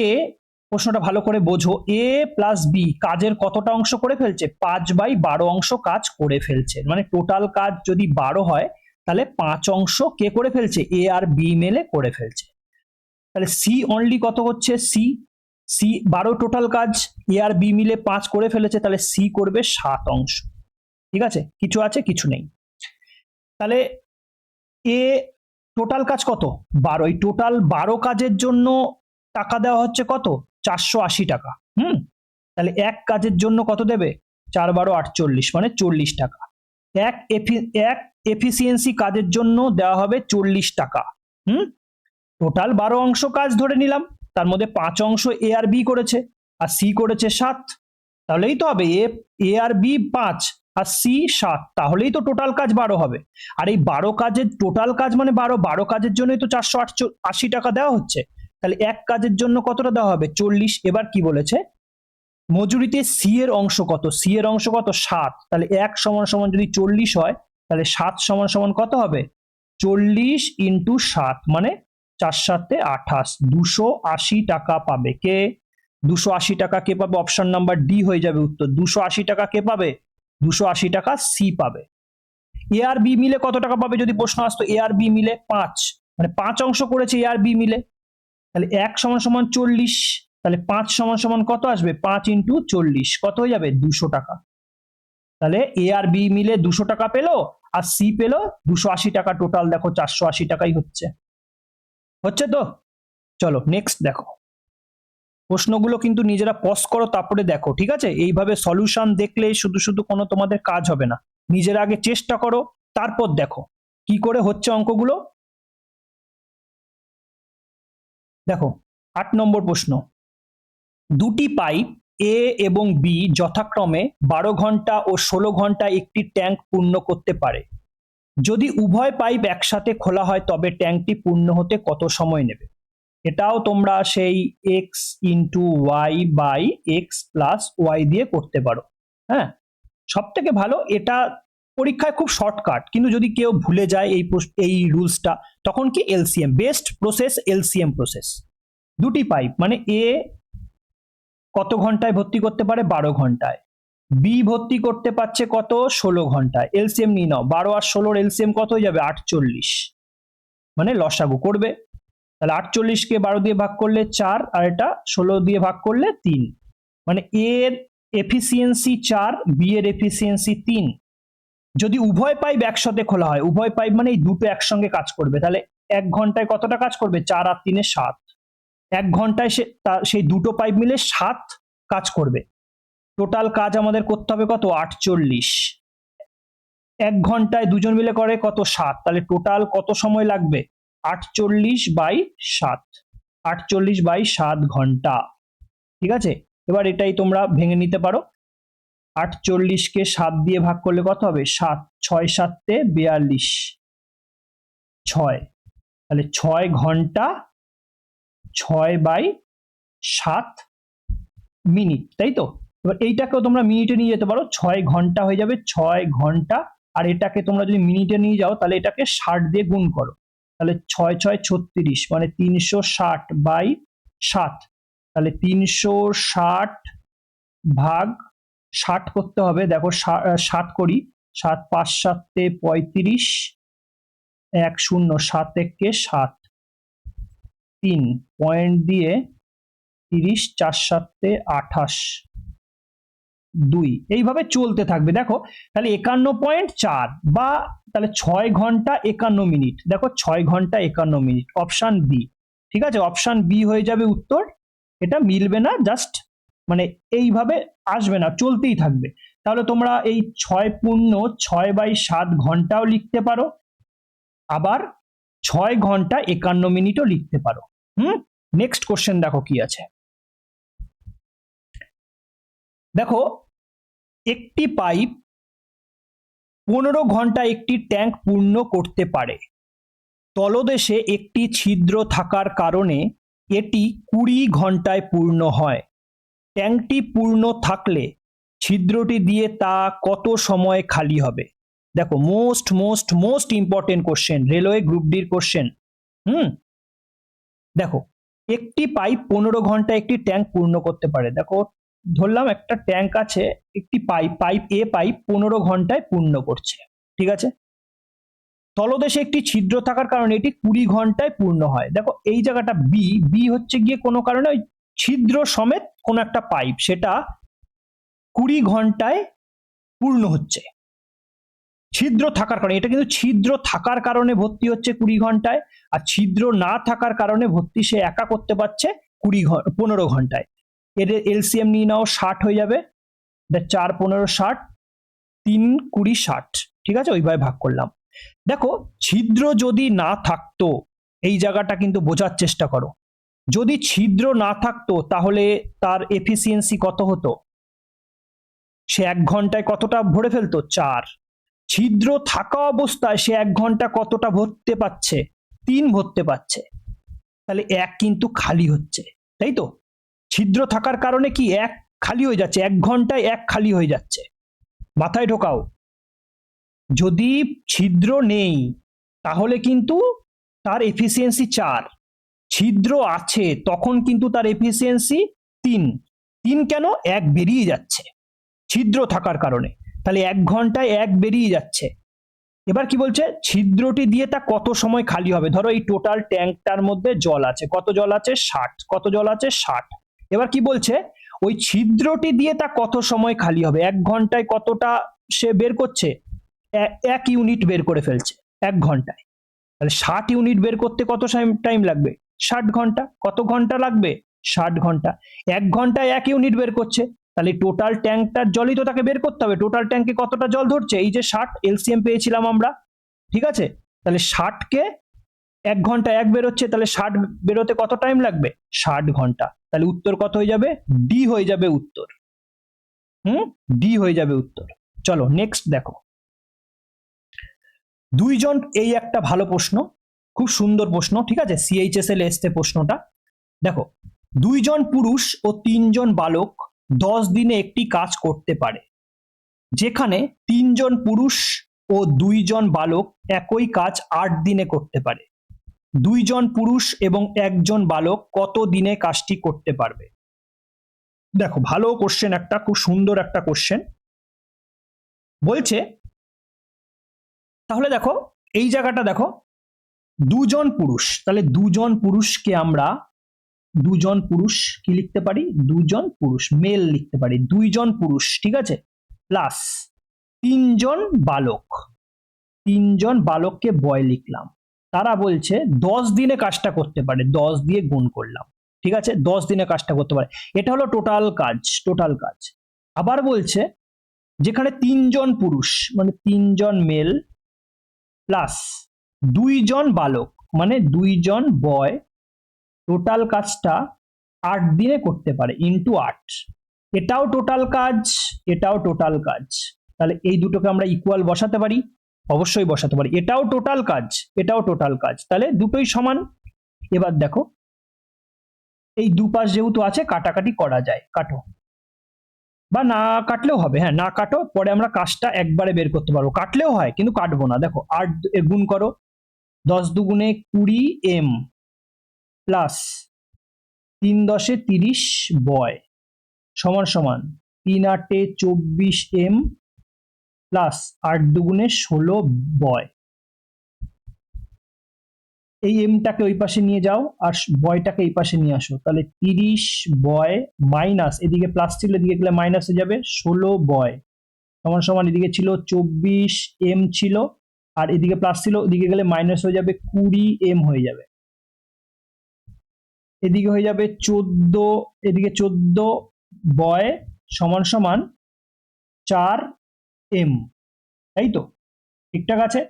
প্রশ্নটা ভালো করে বোঝো, এ প্লাস বি কাজের কতটা অংশ করে ফেলছে? 5/12 অংশ কাজ করে ফেলছে। মানে টোটাল কাজ যদি 12 হয় তাহলে 5 অংশ কে করে ফেলছে? এ আর বি মিলে করে ফেলছে। তাহলে সি অনলি কত হচ্ছে? সি 12 টোটাল কাজ, এ আর বি মিলে 5 করে ফেলেছে, তাহলে সি করবে 7 অংশ। ঠিক আছে, কিছু আছে? কিছু নেই। তাহলে এ টোটাল কাজ কত? 12। এই টোটাল 12 কাজের জন্য টাকা দেওয়া হচ্ছে কত? 480 টাকা। তাহলে এক কাজের জন্য কত দেবে? 4×12 48, মানে 40 টাকা। এক এফিসিয়েন্সি কাজের জন্য দেওয়া হবে 40 টাকা। টোটাল 12 অংশ কাজ ধরে নিলাম, তার মধ্যে 5 অংশ এ আর বি করেছে, আর সি করেছে 7। তাহলেই তো হবে এ আর বি 5 আর সি 7, তাহলেই তো টোটাল কাজ 12 হবে। আর এই 12 কাজের টোটাল কাজ মানে 12 কাজের জন্যই তো 480 টাকা দেওয়া হচ্ছে। তাহলে এক কাজের জন্য কতটা দেওয়া হবে? 40। এবার কি বলেছে? মজুরিতে সি এর অংশ কত? সি এর অংশ কত? 7। তাহলে 1 সমান সমান যদি 40 হয়, তাহলে 7 সমান সমান কত হবে? 40 ইন্টু 7, মানে 4×7 = 28। 280 টাকা পাবে কে? 280 টাকা কে পাবে? অপশন নাম্বার ডি হয়ে যাবে উত্তর। 280 টাকা কে পাবে? 280 টাকা সি পাবে। এ আর বি মিলে কত টাকা পাবে যদি প্রশ্ন আসতো? এ আর বি মিলে 5, মানে 5 অংশ করেছে এ আর বি মিলে। তাহলে 1 সমান সমান 40, তাহলে 5 সমান সমান কত আসবে? 5 ইন্টু 40 কত হয়ে যাবে? 200 টাকা। তাহলে এ আর বি মিলে 200 টাকা পেলো, আর সি পেলো 280 টাকা। টোটাল দেখো 480 টাকাই হচ্ছে। হচ্ছে তো? চলো নেক্সট দেখো। প্রশ্নগুলো কিন্তু নিজেরা পজ করো, তারপরে দেখো। ঠিক আছে, এইভাবে সলিউশন দেখলে শুধু শুধু কোনো তোমাদের কাজ হবে না। নিজেরা আগে চেষ্টা করো, তারপর দেখো কি করে হচ্ছে অঙ্কগুলো। দেখো 8 নম্বর প্রশ্ন। দুটি পাইপ এ এবং বি যথাক্রমে 12 ঘন্টা ও 16 ঘন্টা একটি ট্যাঙ্ক পূর্ণ করতে পারে। যদি উভয় পাইপ একসাথে খোলা হয় তবে ট্যাঙ্কটি পূর্ণ হতে কত সময় নেবে? এটাও তোমরা সেই x into y by x plus y দিয়ে করতে পারো। হ্যাঁ, সব থেকে ভালো এটা পরীক্ষায় খুব শর্টকাট, কিন্তু যদি কেউ ভুলে যায় এই রুলসটা, তখন কি LCM best process, LCM process. দুটি পাইপ মানে এ কত ঘন্টায় ভর্তি করতে পারে? 12 ঘন্টায়। বি ভর্তি করতে পারছে কত? 16 ঘন্টায়। এলসিএম নিয়ে নাও, 12 আর 16 এলসিএম কত হয়ে যাবে? 48, মানে লসাগু করবে। তাহলে 48 কে 12 দিয়ে ভাগ করলে 4, আর এটা 16 দিয়ে ভাগ করলে 3, মানে এর এফিসিয়েন্সি 4, বি এর এফিসিয়েন্সি 3। যদি উভয় পাইপ একসাথে খোলা হয়, উভয় পাইপ মানে এই দুটো একসঙ্গে কাজ করবে, তাহলে 1 ঘন্টায় কতটা কাজ করবে? 4 আর 3 7। 1 ঘন্টায় সেই দুটো পাইপ মিলে 7 কাজ করবে। টোটাল কাজ আমাদের করতে হবে কত? 48। 1 ঘন্টায় দুজন মিলে করে কত? 7। তাহলে টোটাল কত সময় লাগবে? 48/7, 48/7 ঘন্টা। ঠিক আছে, এবার এটাই তোমরা ভেঙে নিতে পারো। 48 কে 7 দিয়ে ভাগ করলে কত হবে? 7, 6 7 42, 6। তাহলে 6 ঘন্টা 6/7 মিনিট, তাই তো? এবার এইটাকেও তোমরা মিনিটে নিয়ে যেতে পারো, 6 ঘন্টা হয়ে যাবে 6 ঘন্টা। আর এটাকে তোমরা যদি মিনিটে নিয়ে যাও, তাহলে এটাকে 60 দিয়ে গুণ করো, তাহলে 6 6 36, মানে 360/7। তাহলে 360 ভাগ 60 করতে হবে। দেখো 7 করি, 7 5 7 35, 1 0 7 1 7, 3 পয়েন্ট দিয়ে 30, 4 7 28, 2, এইভাবে চলতে থাকবে। দেখো তাহলে 51.4, বা তাহলে 6 ঘন্টা 51 মিনিট। দেখো 6 ঘন্টা 51 মিনিট, অপশন বি। ঠিক আছে, অপশন বি হয়ে যাবে উত্তর। এটা মিলবে না, জাস্ট মানে এইভাবে আসবে না, চলতেই থাকবে। তাহলে তোমরা এই 6 পূর্ণ 6/7 ঘন্টাও লিখতে পারো, আবার 6 ঘন্টা 51 মিনিটও লিখতে পারো। নেক্সট কোশ্চেন দেখো কি আছে। দেখো একটি পাইপ 15 ঘন্টা একটি ট্যাঙ্ক পূর্ণ করতে পারে। তলদেশে একটি ছিদ্র থাকার কারণে এটি 20 ঘন্টায় পূর্ণ হয়। ট্যাঙ্কটি পূর্ণ থাকলে ছিদ্রটি দিয়ে তা কত সময় খালি হবে? দেখো most most most important question, railway group ডির কোশ্চেন। দেখো একটি পাইপ 15 ঘন্টা একটি ট্যাঙ্ক পূর্ণ করতে পারে। দেখো ধরলাম একটা ট্যাঙ্ক আছে, একটি পাইপ এ পাইপ 15 ঘন্টায় পূর্ণ করছে, ঠিক আছে। তলদেশে একটি ছিদ্র থাকার কারণে এটি 20 ঘন্টায় পূর্ণ হয়। দেখো এই জায়গাটা বি হচ্ছে গিয়ে কোনো কারণে ওই ছিদ্র সমেত কোন একটা পাইপ, সেটা 20 ঘন্টায় পূর্ণ হচ্ছে ছিদ্র থাকার কারণে। এটা কিন্তু ছিদ্র থাকার কারণে ভর্তি হচ্ছে 20 ঘন্টায়, আর ছিদ্র না থাকার কারণে ভর্তি সে একা করতে পারছে 15 ঘন্টায়। এর এলসিএম নিয়ে নাও, 60 হয়ে যাবে। 4 15 60, 3 20 60, ঠিক আছে, ওইভাবে ভাগ করলাম। দেখো ছিদ্র যদি না থাকতো, এই জায়গাটা কিন্তু বোঝার চেষ্টা করো, যদি ছিদ্র না থাকতো তাহলে তার এফিসিয়েন্সি কত হতো? সে 1 ঘন্টায় কতটা ভরে ফেলতো? 4। ছিদ্র থাকা অবস্থায় সে 1 ঘন্টা কতটা ভরতে পারছে? 3 ভরতে পারছে। তাহলে 1 কিন্তু খালি হচ্ছে, তাই তো? ছিদ্র থাকার কারণে কি 1 খালি হয়ে যাচ্ছে, 1 ঘন্টায় 1 খালি হয়ে যাচ্ছে। মাথায় ঢোকাও, যদি ছিদ্র নেই তাহলে কিন্তু তার এফিসিয়েন্সি 4, ছিদ্র আছে তখন কিন্তু তার এফিসিয়েন্সি 3। 3 কেন? 1 বেরিয়ে যাচ্ছে ছিদ্র থাকার কারণে, তাহলে 1 ঘন্টায় 1 বেরিয়ে যাচ্ছে। এবার কি বলছে? ছিদ্রটি দিয়ে তা কত সময় খালি হবে? ধরো এই টোটাল ট্যাঙ্কটার মধ্যে জল আছে, কত জল আছে? 60। কত জল আছে? 60। এবার কি বলছে? ওই ছিদ্রটি দিয়ে তা কত সময় খালি হবে? 1 ঘন্টায় কতটা সে বের করছে? 1 ইউনিট বের করে ফেলছে 1 ঘন্টায়। তাহলে 60 ইউনিট বের করতে কত টাইম লাগবে? 60 ঘন্টা। কত ঘন্টা লাগবে? 60 ঘন্টা। 1 ঘন্টায় 1 ইউনিট বের করছে, তাহলে টোটাল ট্যাঙ্কটার জলই তো তাকে বের করতে হবে। টোটাল ট্যাঙ্কে কতটা জল ধরছে? এই যে 60, এলসিএম পেয়েছিলাম আমরা, ঠিক আছে। তাহলে 60 কে 1 ঘন্টা 1 বেরোচ্ছে, তাহলে 60 বেরোতে কত টাইম লাগবে? 60 ঘন্টা। তাহলে উত্তর কত হয়ে যাবে? ডি হয়ে যাবে উত্তর। ডি হয়ে যাবে উত্তর। চলো নেক্সট দেখো। দুইজন, এই একটা ভালো প্রশ্ন, খুব সুন্দর প্রশ্ন, ঠিক আছে, সিএইচএসএল এসছে প্রশ্নটা। দেখো, 2 জন পুরুষ ও 3 জন বালক 10 দিনে একটি কাজ করতে পারে, যেখানে 3 জন পুরুষ ও 2 জন বালক একই কাজ 8 দিনে করতে পারে। 2 জন পুরুষ এবং 1 জন বালক কত দিনে কাজটি করতে পারবে? দেখো ভালো কোশ্চেন, একটা খুব সুন্দর একটা কোশ্চেন বলছে। তাহলে দেখো এই জায়গাটা দেখো, 2 জন পুরুষ, তাহলে 2 জন পুরুষকে আমরা 2 জন পুরুষ কি লিখতে পারি? 2 জন পুরুষ মেল লিখতে পারি, 2 জন পুরুষ, ঠিক আছে, প্লাস 3 জন বালক, 3 জন বালককে বয় লিখলাম। তারা বলছে 10 দিনে কাজটা করতে পারে, 10 দিয়ে গুণ করলাম, ঠিক আছে, 10 দিনে কাজটা করতে পারে। এটা হলো টোটাল কাজ, টোটাল কাজ। আবার বলছে যেখানে 3 জন পুরুষ মানে 3 জন মেল প্লাস 2 জন বালক মানে 2 জন বয়, টোটাল কাজটা 8 দিনে করতে পারে, ইন্টু 8। এটাও টোটাল কাজ, এটাও টোটাল কাজ। তাহলে এই দুটোকে আমরা ইকুয়াল বসাতে পারি, অবশ্যই বসাতে পারি। এটাও টোটাল কাজ, এটাও টোটাল কাজ, তাহলে দুটোই সমান। এবার দেখো এই দুপাশ যেহেতু আছে কাটাকাটি করা যায়, কাটো, বা না কাটলেও হবে, হ্যাঁ না কাটো, পরে আমরা কাজটা একবারে বের করতে পারবো, কাটলেও হয় কিন্তু কাটবো না। দেখো 8 গুণ করো, 10 দুগুণে 20 এম প্লাস 3 10 30 বয় সমান সমান 3 8 24 এম প্লাস 8 দুগুণে 16 বয়। এই এমটাকে ওই পাশে নিয়ে যাও আর বয়টাকে এই পাশে নিয়ে আসো, তাহলে 30 বয় মাইনাস, এদিকে প্লাস ছিল এদিকে গেলে মাইনাস হয়ে যাবে, 16 বয় সমান সমান, এদিকে ছিল 24 এম ছিল আর এদিকে প্লাস ছিল, এদিকে গেলে মাইনাস হয়ে যাবে, 20 এম হয়ে যাবে। এদিকে হয়ে যাবে 14, এদিকে 14 বয় সমান সমান 4 এম, তাই তো? ঠিকঠাক আছে।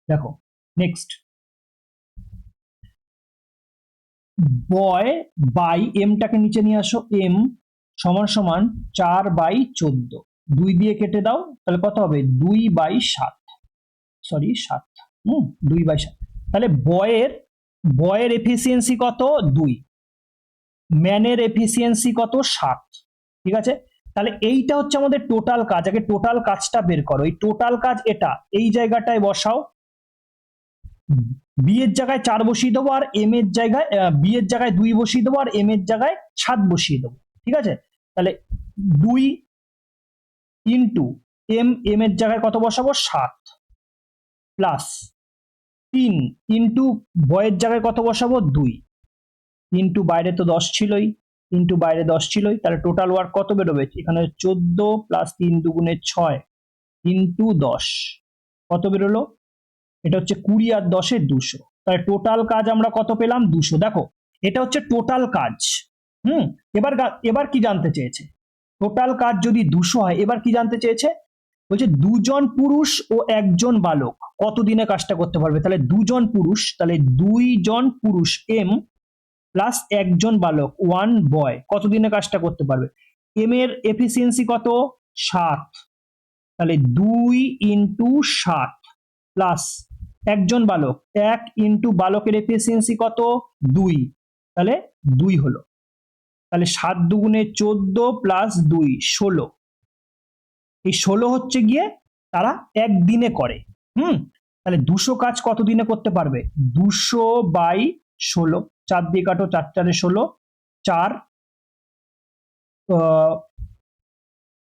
দেখো নেক্সট, বয় বাই এমটাকে নিচে নিয়ে আসো, এম সমান সমান 4/14, 2 দিয়ে কেটে দাও, তাহলে কত হবে? 2/7, সরি 7, 2/7। তাহলে বয়ের এফিসিয়েন্সি কত? 2, ম্যানের এফিসিয়েন্সি কত? 7, ঠিক আছে। তাহলে এইটা হচ্ছে আমাদের টোটাল কাজ। আগে টোটাল কাজটা বের করো, এই টোটাল কাজ এটা এই জায়গাটায় বসাও, বি এর জায়গায় 4 বসিয়ে দেবো আর এম এর জায়গায় বি এর জায়গায় 2 বসিয়ে দেবো আর এম এর জায়গায় 7 বসিয়ে দেবো, ঠিক আছে? তাহলে 2 ইন্টু এম এর জায়গায় কত বসাবো 7 প্লাস 3 ইন্টু বয়ের জায়গায় কত বসাবো 2 ইন্টু বাইরে তো 10 ছিলই, ইন্টু বাইরে 10 ছিলই, তাহলে টোটাল ওয়ার্ক কত বেরোবে? এখানে 14 প্লাস 3 দুগুণে 6 ইন্টু 10 কত বেরোলো? এটা হচ্ছে 20 আর 10 200। তাহলে টোটাল কাজ আমরা কত পেলাম? 200। দেখো এটা হচ্ছে টোটাল কাজ। এবার কি জানতে চেয়েছে? টোটাল কাজ যদি 200 হয়, এবার কি জানতে চেয়েছে? বলছে 2 জন পুরুষ ও 1 জন বালক কত দিনে কাজটা করতে পারবে। তাহলে 2 জন পুরুষ, তাহলে 2 জন পুরুষ এম প্লাস 1 জন বালক 1 বয় কত দিনে কাজটা করতে পারবে। এম এর এফিসিয়েন্সি কত? 7, তাহলে 2 ইন্টু 7 প্লাস 1 জন বালক, 1 ইন্টু বালকের এফিসিয়েন্সি কত? 2, তাহলে 2 হলো। তাহলে 7 দুগুণে 14 প্লাস 2 16। এই 16 হচ্ছে গিয়ে তারা একদিনে করে। তাহলে 200 কাজ কত দিনে করতে পারবে? 200 বাই 16, 4 দিয়ে কাটো, 4 4 16, 4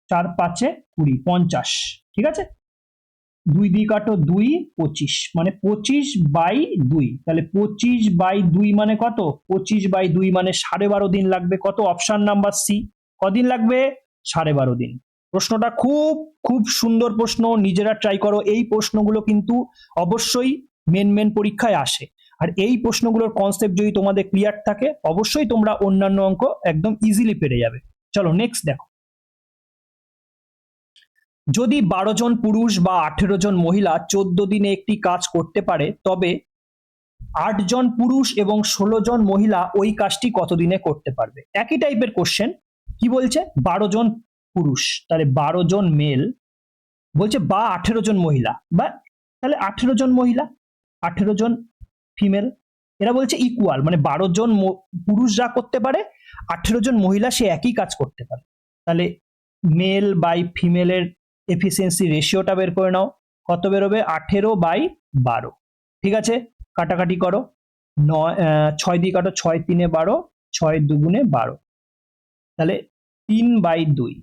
4 5 20 50, ঠিক আছে? 2 দিয়ে কাটো 2 25, মানে 25 বাই 2, তাহলে 25 বাই 2 মানে কত? 25 বাই 2 মানে 12.5 দিন লাগবে। কত? Option number C. কদিন লাগবে? 12.5 দিন। প্রশ্নটা খুব খুব সুন্দর প্রশ্ন, নিজেরা ট্রাই করো। এই প্রশ্নগুলো কিন্তু অবশ্যই মেন পরীক্ষায় আসে, আর এই প্রশ্নগুলোর কনসেপ্ট যদি তোমাদের ক্লিয়ার থাকে অবশ্যই তোমরা অন্যান্য অঙ্ক একদম ইজিলি পেরে যাবে। চলো নেক্সট দেখো। যদি 12 জন পুরুষ বা 18 জন মহিলা 14 দিনে একটি কাজ করতে পারে, তবে 8 জন পুরুষ এবং 16 জন মহিলা ওই কাজটি কত দিনে করতে পারবে। একই টাইপের কোশ্চেন। কি বলছে? 12 জন পুরুষ, তাহলে 12 জন মেল, বলছে বা 18 জন মহিলা, বা তাহলে 18 জন মহিলা 18 জন ফিমেল, এরা বলছে ইকুয়াল, মানে 12 জন পুরুষ যা করতে পারে 18 জন মহিলা সে একই কাজ করতে পারে। তাহলে মেল বাই ফিমেলের এফিসিয়েন্সি রেশিওটা বের করে নাও, কত বেরোবে? 18 বাই 12, ঠিক আছে? কাটাকাটি করো, 6 দিয়ে কাটো, 6 3 12, 6 দুগুণে 12, তাহলে 3 বাই 2।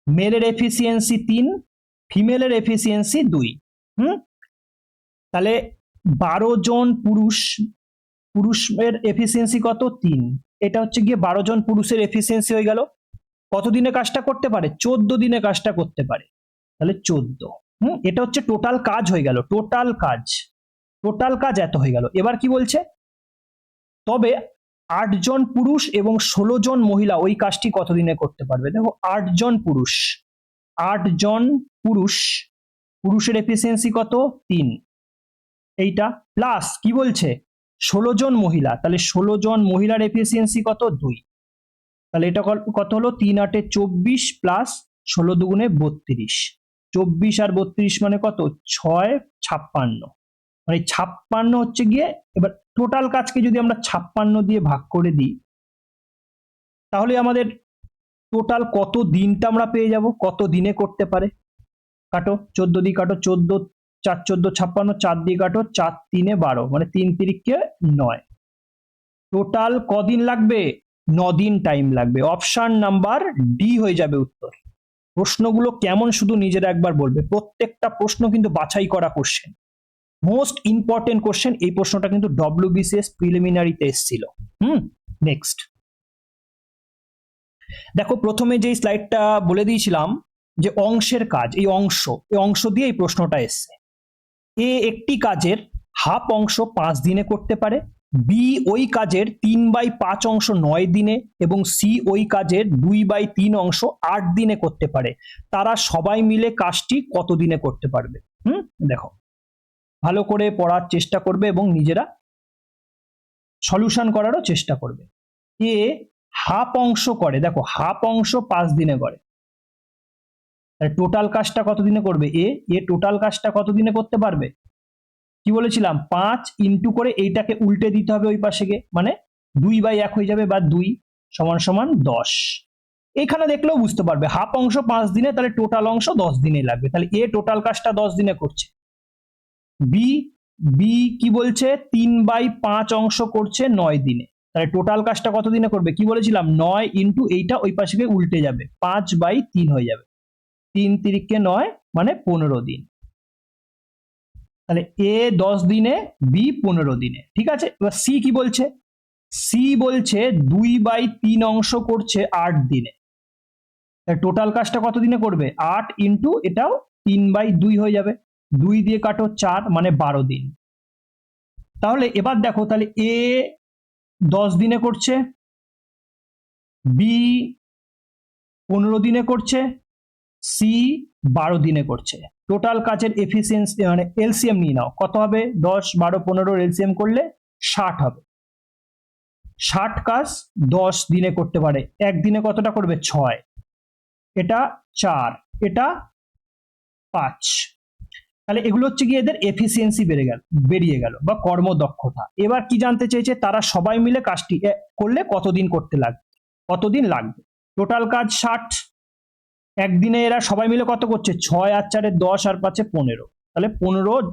মেলের এফিসিয়েন্সি 3, ফিমেলের এফিসিয়েন্সি 2। তাহলে 12 জন পুরুষের এফিসিয়েন্সি কত? 3। এটা হচ্ছে গিয়ে 12 জন পুরুষের এফিসিয়েন্সি হয়ে গেল। কত দিনে কাজটা করতে পারে? 14 দিনে কাজটা করতে পারে, তাহলে 14। এটা হচ্ছে টোটাল কাজ হয়ে গেল। টোটাল কাজ এত হয়ে গেল। এবার কি বলছে? তবে 8 জন পুরুষ এবং 16 জন মহিলা ওই কাজটি কত দিনে করতে পারবে। দেখো 8 জন পুরুষের এফিসিয়েন্সি কত? 3, এইটা প্লাস কি বলছে? 16 জন মহিলা, তাহলে 16 জন মহিলার এফিসিয়েন্সি কত? 2, তাহলে এটা কত হলো? 3 8 24 প্লাস 16 দুগুণে 32, 24 আর 32 মানে কত? 6 56, মানে 56 হচ্ছে গিয়ে। এবার টোটাল কাজকে যদি আমরা 56 দিয়ে ভাগ করে দিই, তাহলে আমাদের টোটাল কত দিনটা আমরা পেয়ে যাব, কত দিনে করতে পারে। কাটো, 14 দিয়ে কাটো, 14 4 14 56, 4 দিয়ে কাটো, 4 3 12, মানে 3 3 9। টোটাল কদিন লাগবে? 9 দিন টাইম লাগবে। অপশন নাম্বার ডি হয়ে যাবে উত্তর। প্রশ্নগুলো কেমন শুধু নিজেরা একবার বলবে। প্রত্যেকটা প্রশ্ন কিন্তু বাছাই করা কোশ্চেন, মোস্ট ইম্পর্টেন্ট কোশ্চেন। এই প্রশ্নটা কিন্তু WBCS প্রিলিমিনারিতে এসেছিল। নেক্সট দেখো, প্রথমে যে স্লাইডটা বলে দিয়েছিলাম যে অংশের কাজ, এই অংশ দিয়ে এই প্রশ্নটা এসছে। এ একটি কাজের হাফ অংশ 5 দিনে করতে পারে, বি ওই কাজের 3/5 অংশ 9 দিনে, এবং সি ওই কাজের 2/3 অংশ 8 দিনে করতে পারে। তারা সবাই মিলে কাজটি কত দিনে করতে পারবে। দেখো ভালো করে পড়ার চেষ্টা করবে এবং নিজেরা সলিউশন করারও চেষ্টা করবে। এ হাফ অংশ করে, দেখো হাফ অংশ 5 দিনে করে, টোটাল কাজটা কত দিনে করবে? এ টোটাল কাজটা কত দিনে করতে পারবে? কি বলেছিলাম? 5 ইন্টু করে এইটাকে উল্টে দিতে হবে ওই পাশে গিয়ে, মানে 2/1 হয়ে যাবে, বা 2 = 10। এখানে দেখলেও বুঝতে পারবে হাফ অংশ 5 দিনে, তাহলে টোটাল অংশ 10 দিনে লাগবে। তাহলে এ টোটাল কাজটা 10 দিনে করছে, বি বি কি বলছে 3/5 অংশ করছে 9 দিনে, তাহলে টোটাল কাজটা কত দিনে করবে? কি বলেছিলাম 9 ইন্টু এইটা ওই পাশে গিয়ে উল্টে যাবে, 5/3 হয়ে যাবে, 3 তিরিকে 9 মানে 15 দিন। তাহলে এ 10 দিনে, বি 15 দিনে। ঠিক আছে, এবার সি কি বলছে? সি বলছে 2/3 অংশ করছে 8 দিনে, টোটাল কাজটা কত দিনে করবে? 8 ইন্টু এটাও 3/2 হয়ে যাবে, 2 দিয়ে কাটো 4 মানে 12 দিন। তাহলে এবার দেখো, তাহলে এ 10 দিনে করছে, বি 15 দিনে করছে, সি 12 দিনে করছে। টোটাল কাজের এফিসিয়েন্সি মানে এলসিএম নিয়ে নাও, কত হবে? 10, 12, 15 এলসিএম করলে 60 হবে। 60 কাজ 10 দিনে করতে পারে, একদিনে কতটা করবে? 6, এটা 4, এটা 5। তাহলে এগুলো হচ্ছে কি এদের এফিসিয়েন্সি বেরিয়ে গেল বা কর্মদক্ষতা। এবার কি জানতে চেয়েছে? তারা সবাই মিলে কাজটি করলে কতদিন করতে লাগবে, কতদিন লাগবে? টোটাল কাজ 60, একদিনে এরা সবাই মিলে কত করছে? 6 আর 4 10 আর 5 15, তাহলে 15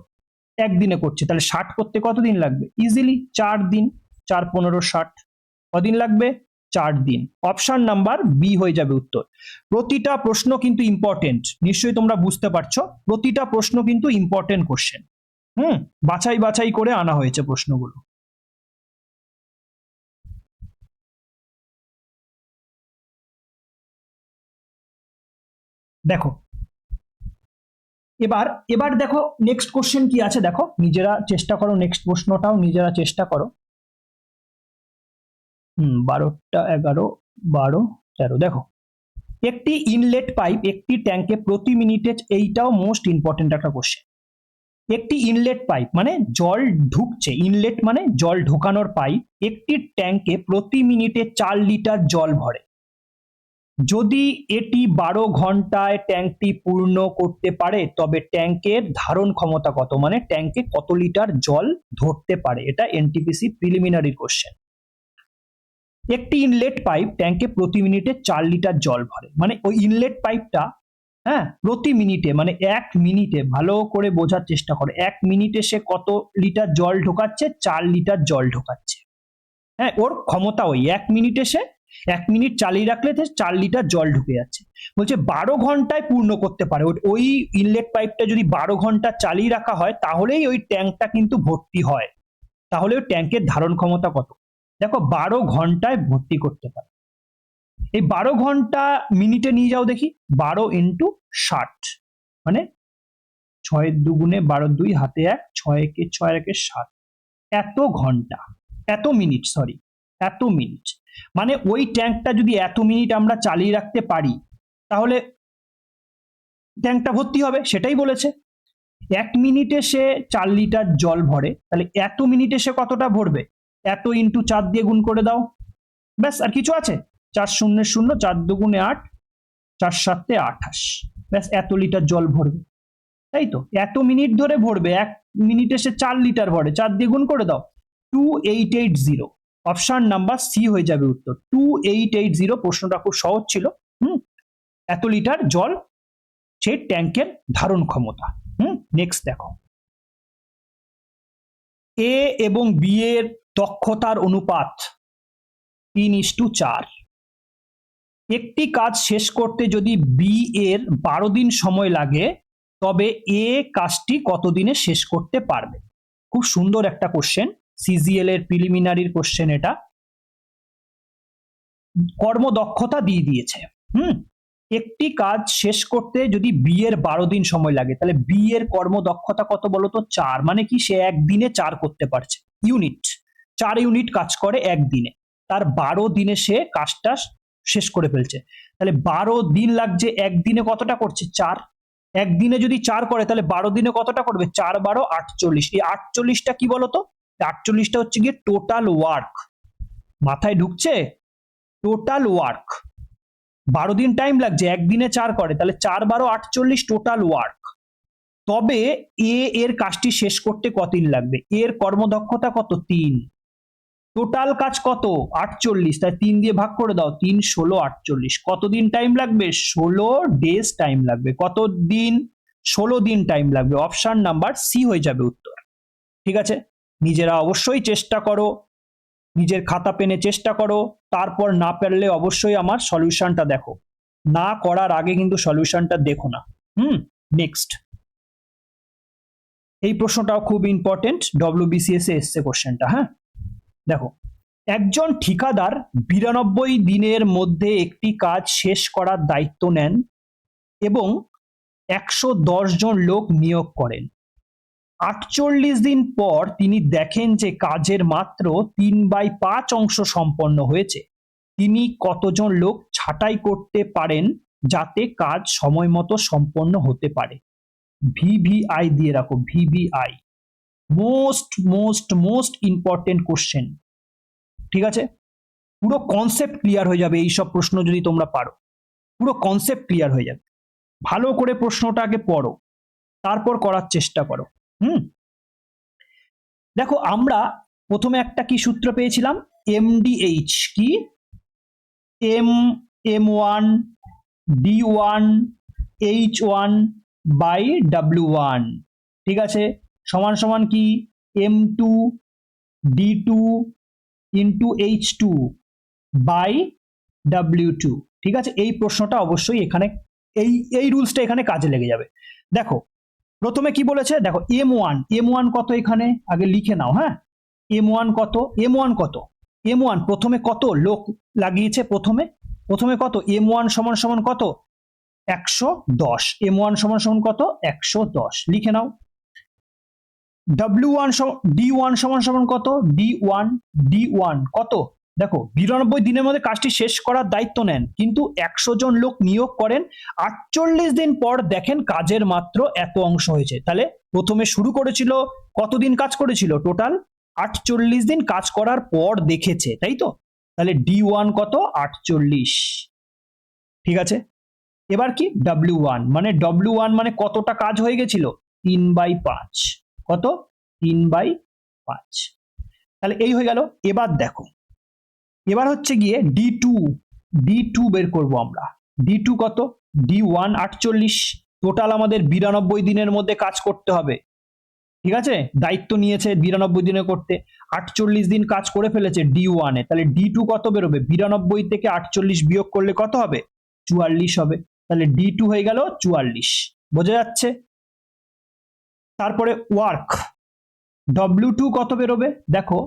একদিনে করছে, তাহলে 60 করতে কতদিন লাগবে? ইজিলি 4 দিন, 4 15 60, কদিন লাগবে? 4 দিন। অপশন নাম্বার বি হয়ে যাবে উত্তর। প্রতিটা প্রশ্ন কিন্তু ইম্পর্টেন্ট, নিশ্চয়ই তোমরা বুঝতে পারছো, প্রতিটা প্রশ্ন কিন্তু ইম্পর্টেন্ট কোশ্চেন। বাছাই বাছাই করে আনা হয়েছে প্রশ্নগুলো। দেখো এবার এবার দেখো নেক্সট কোশ্চেন কি আছে, দেখো নিজেরা চেষ্টা করো, নেক্সট প্রশ্নটাও নিজেরা চেষ্টা করো। 12টা 11 12 13, দেখো একটি ইনলেট পাইপ একটি ট্যাঙ্কে প্রতি মিনিটে, এইটাও মোস্ট ইম্পর্টেন্ট একটা কোশ্চেন। একটি ইনলেট পাইপ মানে জল ঢুকছে, ইনলেট মানে জল ঢোকানোর পাইপ, একটি ট্যাঙ্কে প্রতি মিনিটে 4 লিটার জল ভরে। যদি এটি 12 ঘন্টায় ট্যাঙ্কটি পূর্ণ করতে পারে তবে ট্যাঙ্কের ধারণ ক্ষমতা কত, মানে ট্যাঙ্কে কত লিটার জল ধরতে পারে, এটা এনটিপিসি প্রিলিমিনারি কোশ্চেন। একটি ইনলেট পাইপ ট্যাঙ্কে প্রতি মিনিটে 4 লিটার জল ভরে, মানে ওই ইনলেট পাইপটা প্রতি মিনিটে মানে 1 মিনিটে, ভালো করে বোঝার চেষ্টা করো, 1 মিনিটে সে কত লিটার জল ঢোকাচ্ছে? 4 লিটার জল ঢোকাচ্ছে। ওর ক্ষমতা ওই 1 মিনিটে সে 1 মিনিট চালিয়ে রাখলে 4 লিটার জল ঢুকে যাচ্ছে। বলছে 12 ঘন্টায় পূর্ণ করতে পারে, ওই ইনলেট পাইপটা যদি 12 ঘন্টা চালিয়ে রাখা হয় তাহলেই ওই ট্যাঙ্কটা কিন্তু ভর্তি হয়। তাহলে ওই ট্যাঙ্কের ধারণ ক্ষমতা কত? দেখো 12 ঘন্টায় ভর্তি করতে পারে। এই 12 ঘন্টা মিনিটে নিয়ে যাও দেখি, 12 ইন্টু 60 মানে 6 দুগুণে 12 2 হাতে 1, 6 একে 6 একে 7, এত ঘন্টা, এত মিনিট, সরি এত মিনিট, মানে ওই ট্যাঙ্কটা যদি এত মিনিট আমরা চালিয়ে রাখতে পারি তাহলে ট্যাঙ্কটা ভর্তি হবে, সেটাই বলেছে। 1 মিনিটে সে 4 লিটার জল ভরে, তাহলে এত মিনিটে সে কতটা ভরবে? এত ইন্টু 4 দিয়ে গুণ করে দাও, ব্যাস। আর কিছু আছে? 4 0 0, 4 দুগুণে 8, 4 7 28, ব্যাস এত লিটার জল ভরবে, তাই তো? এত মিনিট ধরে ভরবে, 1 মিনিটে সে 4 লিটার ভরে, 4 দিয়ে গুণ করে দাও, 2880। অপশন নাম্বার সি হয়ে যাবে উত্তর, 2880। প্রশ্নটা খুব সহজ ছিল। এত লিটার জল সেই ট্যাঙ্কের ধারণ ক্ষমতা। নেক্সট দেখো, এ এবং বি এর দক্ষতার অনুপাত 3:4। একটি কাজ শেষ করতে যদি বি এর 12 দিন সময় লাগে তবে এ কাজটি কত দিনে শেষ করতে পারবে? খুব সুন্দর একটা কোশ্চেন, সিজিএল এর প্রিলিমিনারির কোশ্চেন এটা। কর্মদক্ষতা দিয়ে দিয়েছে। একটি কাজ শেষ করতে যদি বি এর 12 দিন সময় লাগে তাহলে বি এর কর্মদক্ষতা কত বলতো? 4, মানে কি সে একদিনে 4 করতে পারছে ইউনিট, 4 ইউনিট কাজ করে একদিনে, তার 12 দিনে সে কাজটা শেষ করে ফেলছে। তাহলে 12 দিন লাগছে, একদিনে কতটা করছে? 4। একদিনে যদি 4 করে তাহলে 12 দিনে কতটা করবে? 4 12 48। এই 48টা কি বলতো? 48টা হচ্ছে গিয়ে টোটাল ওয়ার্ক। মাথায় ঢুকছে? Total work. 12 দিন টাইম লাগছে, একদিনে 4 করে, তাহলে 4 12 48 টোটাল ওয়ার্ক। তবে এ এর কাজটি শেষ করতে কতদিন লাগবে? এর কর্মদক্ষতা কত? 3। টোটাল কাজ কত? 48, তাই 3 দিয়ে ভাগ করে দাও, 3 16 48। কতদিন টাইম লাগবে? 16 ডেজ টাইম লাগবে। কত দিন? 16 দিন টাইম লাগবে। অপশন নাম্বার সি হয়ে যাবে উত্তর। ঠিক আছে, নিজেরা অবশ্যই চেষ্টা করো, নিজের খাতা পেনে চেষ্টা করো, তারপর না পারলে অবশ্যই আমার সলিউশনটা দেখো, না করার আগে কিন্তু সলিউশনটা দেখো না। নেক্সট, এই প্রশ্নটাও খুব ইম্পর্টেন্ট, ডব্লিউবিসিএস এ এসছে কোশ্চেনটা। হ্যাঁ, দেখো, একজন ঠিকাদার 92 দিনের মধ্যে একটি কাজ শেষ করার দায়িত্ব নেন এবং 110 জন লোক নিয়োগ করেন। 48 দিন পর তিনি দেখেন যে কাজের মাত্র 3/5 অংশ সম্পন্ন হয়েছে। তিনি কতজন লোক ছাঁটাই করতে পারেন যাতে কাজ সময় মতো সম্পন্ন হতে পারে? ভিভিআই দিয়ে রাখো, VVI, most most most important question. ঠিক আছে, পুরো কনসেপ্ট ক্লিয়ার হয়ে যাবে এইসব প্রশ্ন যদি তোমরা পারো, পুরো কনসেপ্ট ক্লিয়ার হয়ে যাবে। ভালো করে প্রশ্নটা আগে পড়ো, তারপর করার চেষ্টা করো। দেখো, আমরা প্রথমে একটা কি সূত্র পেয়েছিলাম, এমডিএইচ, কি M1 D1 H1 by W1, ঠিক আছে, সমান সমান কি M2 D2 into H2 by W2। ঠিক আছে, এই প্রশ্নটা অবশ্যই এখানে এই রুলসটা এখানে কাজে লেগে যাবে। দেখো, প্রথমে কি বলেছে, দেখো M1 কত, এখানে আগে লিখে নাও। হ্যাঁ, M1 কত, M1 কত, M1 প্রথমে কত লোক লাগিয়েছে, প্রথমে কত, M1 সমান সমান কত, 110, M1 সমান সমান কত, 110 লিখে নাও। W1 D1 সমান সমান কত, D1 কত, দেখো 92 দিনের মধ্যে কাজটি শেষ করার দায়িত্ব নেন কিন্তু 100 জন লোক নিয়োগ করেন। 48 দিন পর দেখেন কাজের মাত্র এত অংশ হয়েছে। তাহলে প্রথমে শুরু করেছিল, কতদিন কাজ করেছিল, টোটাল 48 দিন কাজ করার পর দেখেছে, তাই তো? তাহলে D1 কত, 48। ঠিক আছে, এবার কি W1 মানে কতটা কাজ হয়ে গেছিল, 3/5, কত, 3/5। তাহলে এই হয়ে গেল। এবার দেখো, এবার হচ্ছে গিয়ে D2 বের করব আমরা। D2 কত, D1 48, টোটাল আমাদের 92 দিনের মধ্যে কাজ করতে হবে। ঠিক আছে, দায়িত্ব নিয়েছে 92 দিনে করতে, 48 দিন কাজ করে ফেলেছে D1 এ। তাহলে D2 কত বেরোবে, 92 থেকে 48 বিয়োগ করলে কত হবে, 44 হবে। তাহলে D2 হয়ে গেল 44, বোঝা যাচ্ছে? তারপরে ওয়ার্ক, W2 কত বেরোবে, দেখো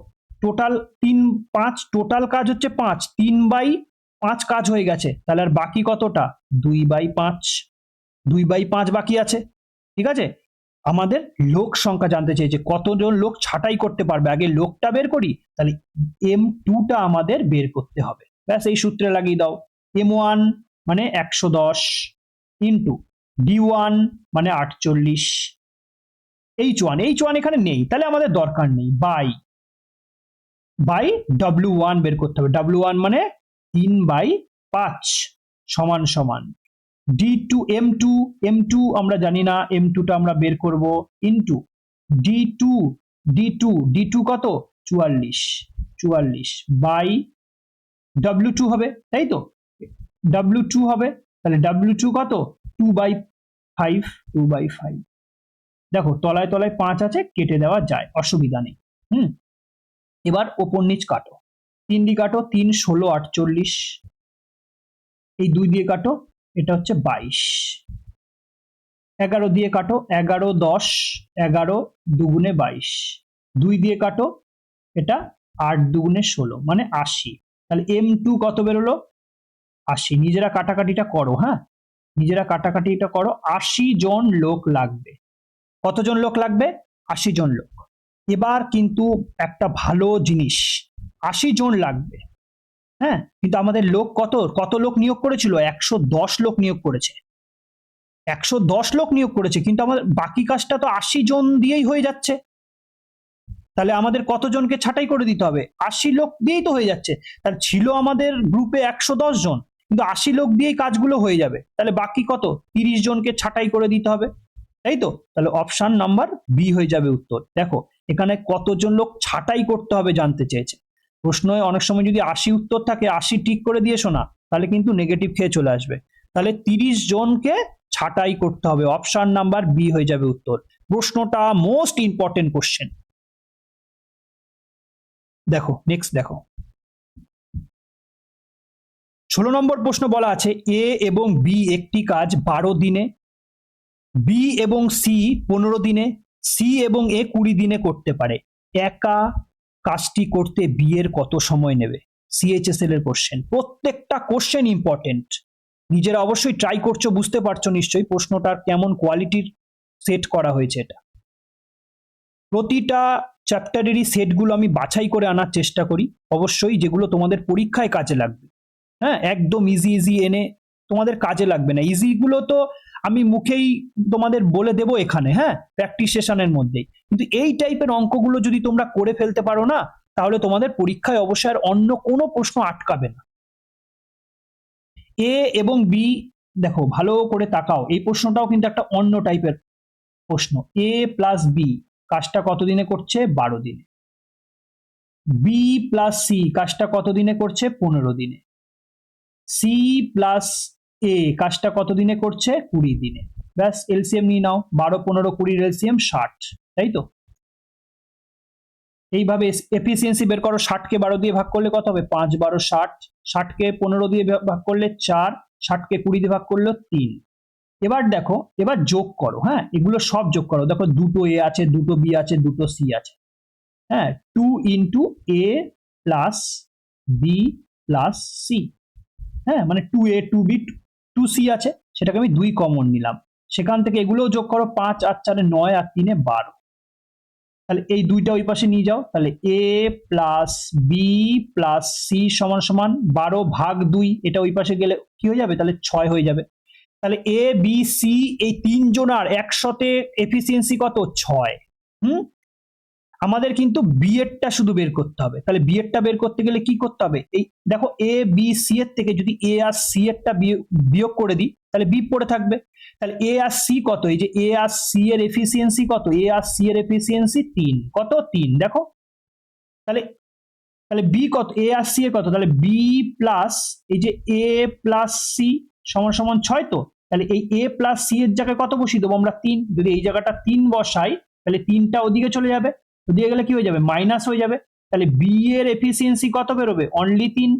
টোটাল 3/5, টোটাল কাজ হচ্ছে 5, 3/5 কাজ হয়ে গেছে, তাহলে আর বাকি কতটা, 2/5 বাকি আছে। ঠিক আছে, আমাদের লোক সংখ্যা জানতে চেয়েছে, কতজন লোক ছাঁটাই করতে পারবে, আগে লোকটা বের করি। তাহলে M2টা আমাদের বের করতে হবে, ব্যাস এই সূত্রে লাগিয়ে দাও। M1 মানে 110 ইন্টু D1 মানে 48, H1 এখানে নেই, তাহলে আমাদের দরকার নেই, বাই W1 বের করতে হবে। W1 মানে 3/5 সমান সমান D2 M2 আমরা জানি না, M2টা আমরা বের করব, ইন্টু D2 কত, 44 বাই W2 হবে, তাই তো? W2 হবে, তাহলে W2 কত, 2/5। দেখো তলায় তলায় 5 আছে, কেটে দেওয়া যায়, অসুবিধা নেই। এবার ওপর নিচ কাটো, 3 দিয়ে কাটো, 3 16 48, এই 2 দিয়ে কাটো, এটা হচ্ছে 22, 11 দিয়ে কাটো, 11 10, 11 দুগুণে 22, 2 দিয়ে কাটো, এটা 8 দুগুণে 16 মানে 80। তাহলে M2 কত বেরোলো, 80। নিজেরা কাটাকাটিটা করো, হ্যাঁ নিজেরা কাটাকাটিটা করো। 80 জন লোক লাগবে, কতজন লোক লাগবে, 80 জন লোক। এবার কিন্তু একটা ভালো জিনিস, 80 জন লাগবে, হ্যাঁ, কিন্তু আমাদের লোক কত লোক নিয়োগ করেছিল, 110 লোক নিয়োগ করেছে, 110 লোক নিয়োগ করেছে, কিন্তু আমাদের বাকি কাজটা তো 80 জন দিয়েই হয়ে যাচ্ছে। তাহলে আমাদের কতজনকে ছাঁটাই করে দিতে হবে, 80 লোক দিয়েই তো হয়ে যাচ্ছে। তাহলে ছিল আমাদের গ্রুপে 110 জন, কিন্তু 80 লোক দিয়েই কাজগুলো হয়ে যাবে। তাহলে বাকি কত, 30 জনকে ছাঁটাই করে দিতে হবে, তাই তো? তাহলে অপশন নাম্বার বি হয়ে যাবে উত্তর। দেখো এখানে কতজন লোক ছাঁটাই করতে হবে জানতে চেয়েছে। প্রশ্নে অনেক সময় যদি 80 উত্তর থাকে, 80 টিক করে দিয়েছো না, তাহলে কিন্তু নেগেটিভ খেয়ে চলে আসবে। তাহলে 30 জনকে ছাঁটাই করতে হবে, অপশন নাম্বার বি হয়ে যাবে উত্তর। প্রশ্নটা মোস্ট ইম্পর্টেন্ট কোশ্চেন। দেখো নেক্সট দেখো 16 নম্বর প্রশ্ন বলা আছে এ এবং বি একটি কাজ 12 দিনে, বি এবং সি 15 দিনে, সি এবং এ 20 দিনে করতে পারে। একা কাজটি করতে বি এর কত সময় নেবে? সিএইচএসএল এর কোশ্চেন, প্রত্যেকটা কোশ্চেন ইম্পর্টেন্ট। নিজেরা অবশ্যই ট্রাই করছো, বুঝতে পারছো নিশ্চয়ই প্রশ্নটার কেমন কোয়ালিটির সেট করা হয়েছে। এটা প্রতিটা চ্যাপ্টারেরই সেটগুলো আমি বাছাই করে আনার চেষ্টা করি অবশ্যই, যেগুলো তোমাদের পরীক্ষায় কাজে লাগবে। হ্যাঁ, একদম ইজি ইজি এনে তোমাদের কাজে লাগবে না। ইজিগুলো তো আমি মুখেই তোমাদের বলে দেব এখানে, হ্যাঁ, প্র্যাকটিস সেশনের মধ্যেই। কিন্তু এই টাইপের অঙ্কগুলো যদি তোমরা করে ফেলতে পারো না, তাহলে তোমাদের পরীক্ষায় অবশ্যই আর অন্য কোনো প্রশ্ন আটকাবে না। এ এবং বি, দেখো ভালো করে তাকাও, এই প্রশ্নটাও কিন্তু একটা অন্য টাইপের প্রশ্ন। এ প্লাস বি কাজটা কত দিনে করছে? 12 দিনে। বি প্লাস সি কাজটা কত দিনে করছে? 15 দিনে। সি প্লাস এ কাজটা কত দিনে করছে? 20 দিনে। ব্যাস, এলসিএম নিয়ে নাও, 12, 15, 20 এলসিএম 60, তাই তো? এইভাবে এফিসিয়েন্সি বের করো। 60কে 12 দিয়ে ভাগ করলে কত হবে? 5, 12, 60। 60কে 15 দিয়ে ভাগ করলে 4, 60কে 20 দিয়ে ভাগ করলে 3। এবার দেখো, এবার যোগ করো। হ্যাঁ, এগুলো সব যোগ করো। দেখো, দুটো এ আছে, দুটো বি আছে, দুটো সি আছে। হ্যাঁ, 2 ইন্টু এ প্লাস বি প্লাস সি। হ্যাঁ, মানে 2a 2b 2c আছে, সেটাকে আমি 2 কমন নিলাম। সেখান থেকে এগুলোও যোগ করো, 5 আর 4 9 আর 3 12। তাহলে এই দুইটা ওই পাশে নিয়ে যাও, তাহলে a plus B plus C সমান সমান 12 ভাগ 2, এটা ওই পাশে গেলে কি হয়ে যাবে? তাহলে 6 হয়ে যাবে। তাহলে এ বি সি এই তিনজনার একসাথে এফিসিয়েন্সি কত? 6। আমাদের কিন্তু বি এরটা শুধু বের করতে হবে। তাহলে বি এরটা বের করতে গেলে কি করতে হবে? এই দেখো, এ বি সি এর থেকে যদি এ আর সি এরটা বিয়োগ করে দিই, তাহলে বি পড়ে থাকবে। তাহলে এ আর সি কত? এই যে এ আর সি এর এফিসিয়েন্সি কত? এ আর সি এর এফিসিয়েন্সি 3। কত? 3। দেখো, তাহলে তাহলে বি কত? এ আর সি এর কত? তাহলে বি প্লাস এই যে এ প্লাস সি সমান সমান 6 তো। তাহলে এই এ প্লাস সি এর জায়গায় কত বসিয়ে দেবো আমরা? 3। যদি এই জায়গাটা 3 বসাই, তাহলে 3টা ওদিকে চলে যাবে, ওদিকে গেলে কি হয়ে যাবে? মাইনাস হয়ে যাবে। তাহলে বি এর এফিসিয়েন্সি কত বেরোবে? অনলি 3।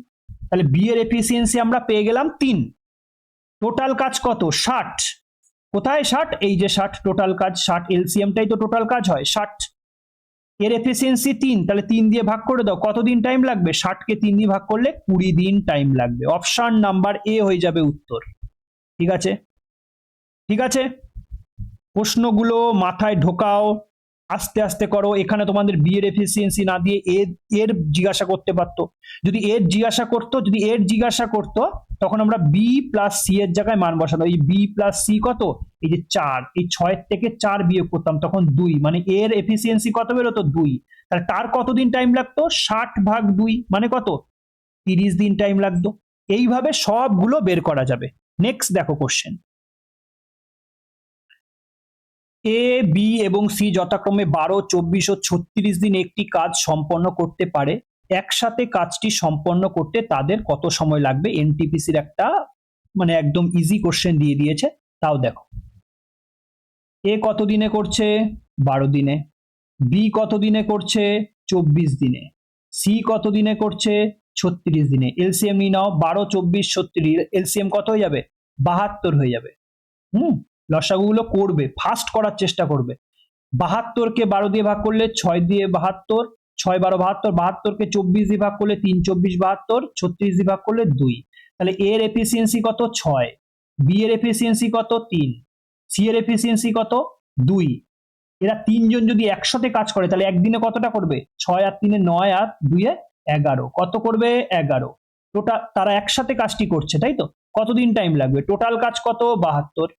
তাহলে বি এর এফিসিয়েন্সি আমরা পেয়ে গেলাম 3। টোটাল কাজ কত? 60। কোথায় 60? এই যে 60, টোটাল কাজ 60। এলসিএমটাই তো টোটাল কাজ হয় 60। এর এফিসিয়েন্সি 3, তাহলে 3 দিয়ে ভাগ করে দাও, কতদিন টাইম লাগবে? 60কে 3 দিয়ে ভাগ করলে 20 দিন টাইম লাগবে। অপশন নাম্বার এ হয়ে যাবে উত্তর। ঠিক আছে, ঠিক আছে, প্রশ্নগুলো মাথায় ঢোকাও, আস্তে আস্তে করো। এখানে তোমাদের বি এর এফিসিয়েন্সি না দিয়ে এর জিজ্ঞাসা করতে পারতো। যদি এর জিজ্ঞাসা করতো তখন আমরা বি প্লাস সি এর জায়গায় মান বসাতাম। এই বি প্লাস সি কত? এই যে 4, এই 6 থেকে 4 বিয়োগ করতাম, তখন 2, মানে এর এফিসিয়েন্সি কত বেরোতো? 2। তাহলে তার কতদিন টাইম লাগতো? 60 ভাগ 2, মানে কত? 30 দিন টাইম লাগতো। এইভাবে সবগুলো বের করা যাবে। নেক্সট দেখো কোশ্চেন। এ বি এবং সি যথাক্রমে 12, 24 ও 36 দিন একটি কাজ সম্পন্ন করতে পারে। একসাথে কাজটি সম্পন্ন করতে তাদের কত সময় লাগবে? এনটিপিসির একটা মানে একদম ইজি কোশ্চেন দিয়ে দিয়েছে, তাও দেখো। এ কত দিনে করছে? 12 দিনে। বি কত দিনে করছে? 24 দিনে। সি কত দিনে করছে? 36 দিনে। এলসিএম নিয়ে নাও, 12, 24, 36, এলসিএম কত হয়ে যাবে? 72 হয়ে যাবে। লসাগুগুলো করবে, ফাস্ট করার চেষ্টা করবে। 72কে 12 দিয়ে ভাগ করলে 6 দিয়ে 72, 6 12 72, 72কে 24 দিয়ে ভাগ করলে 3 24 72, 36 দিয়ে ভাগ করলে 2। তাহলে এর এফিসিয়েন্সি কত? 6। বি এর এফিসিয়েন্সি কত? 3। সি এর এফিসিয়েন্সি কত? 2। এরা তিনজন যদি একসাথে কাজ করে তাহলে একদিনে কতটা করবে? 6 আর 3 9 আর 2 11। কত করবে? 11। টোটাল তারা একসাথে কাজটি করছে, তাই তো? কতদিন টাইম লাগবে? টোটাল কাজ কত? 72।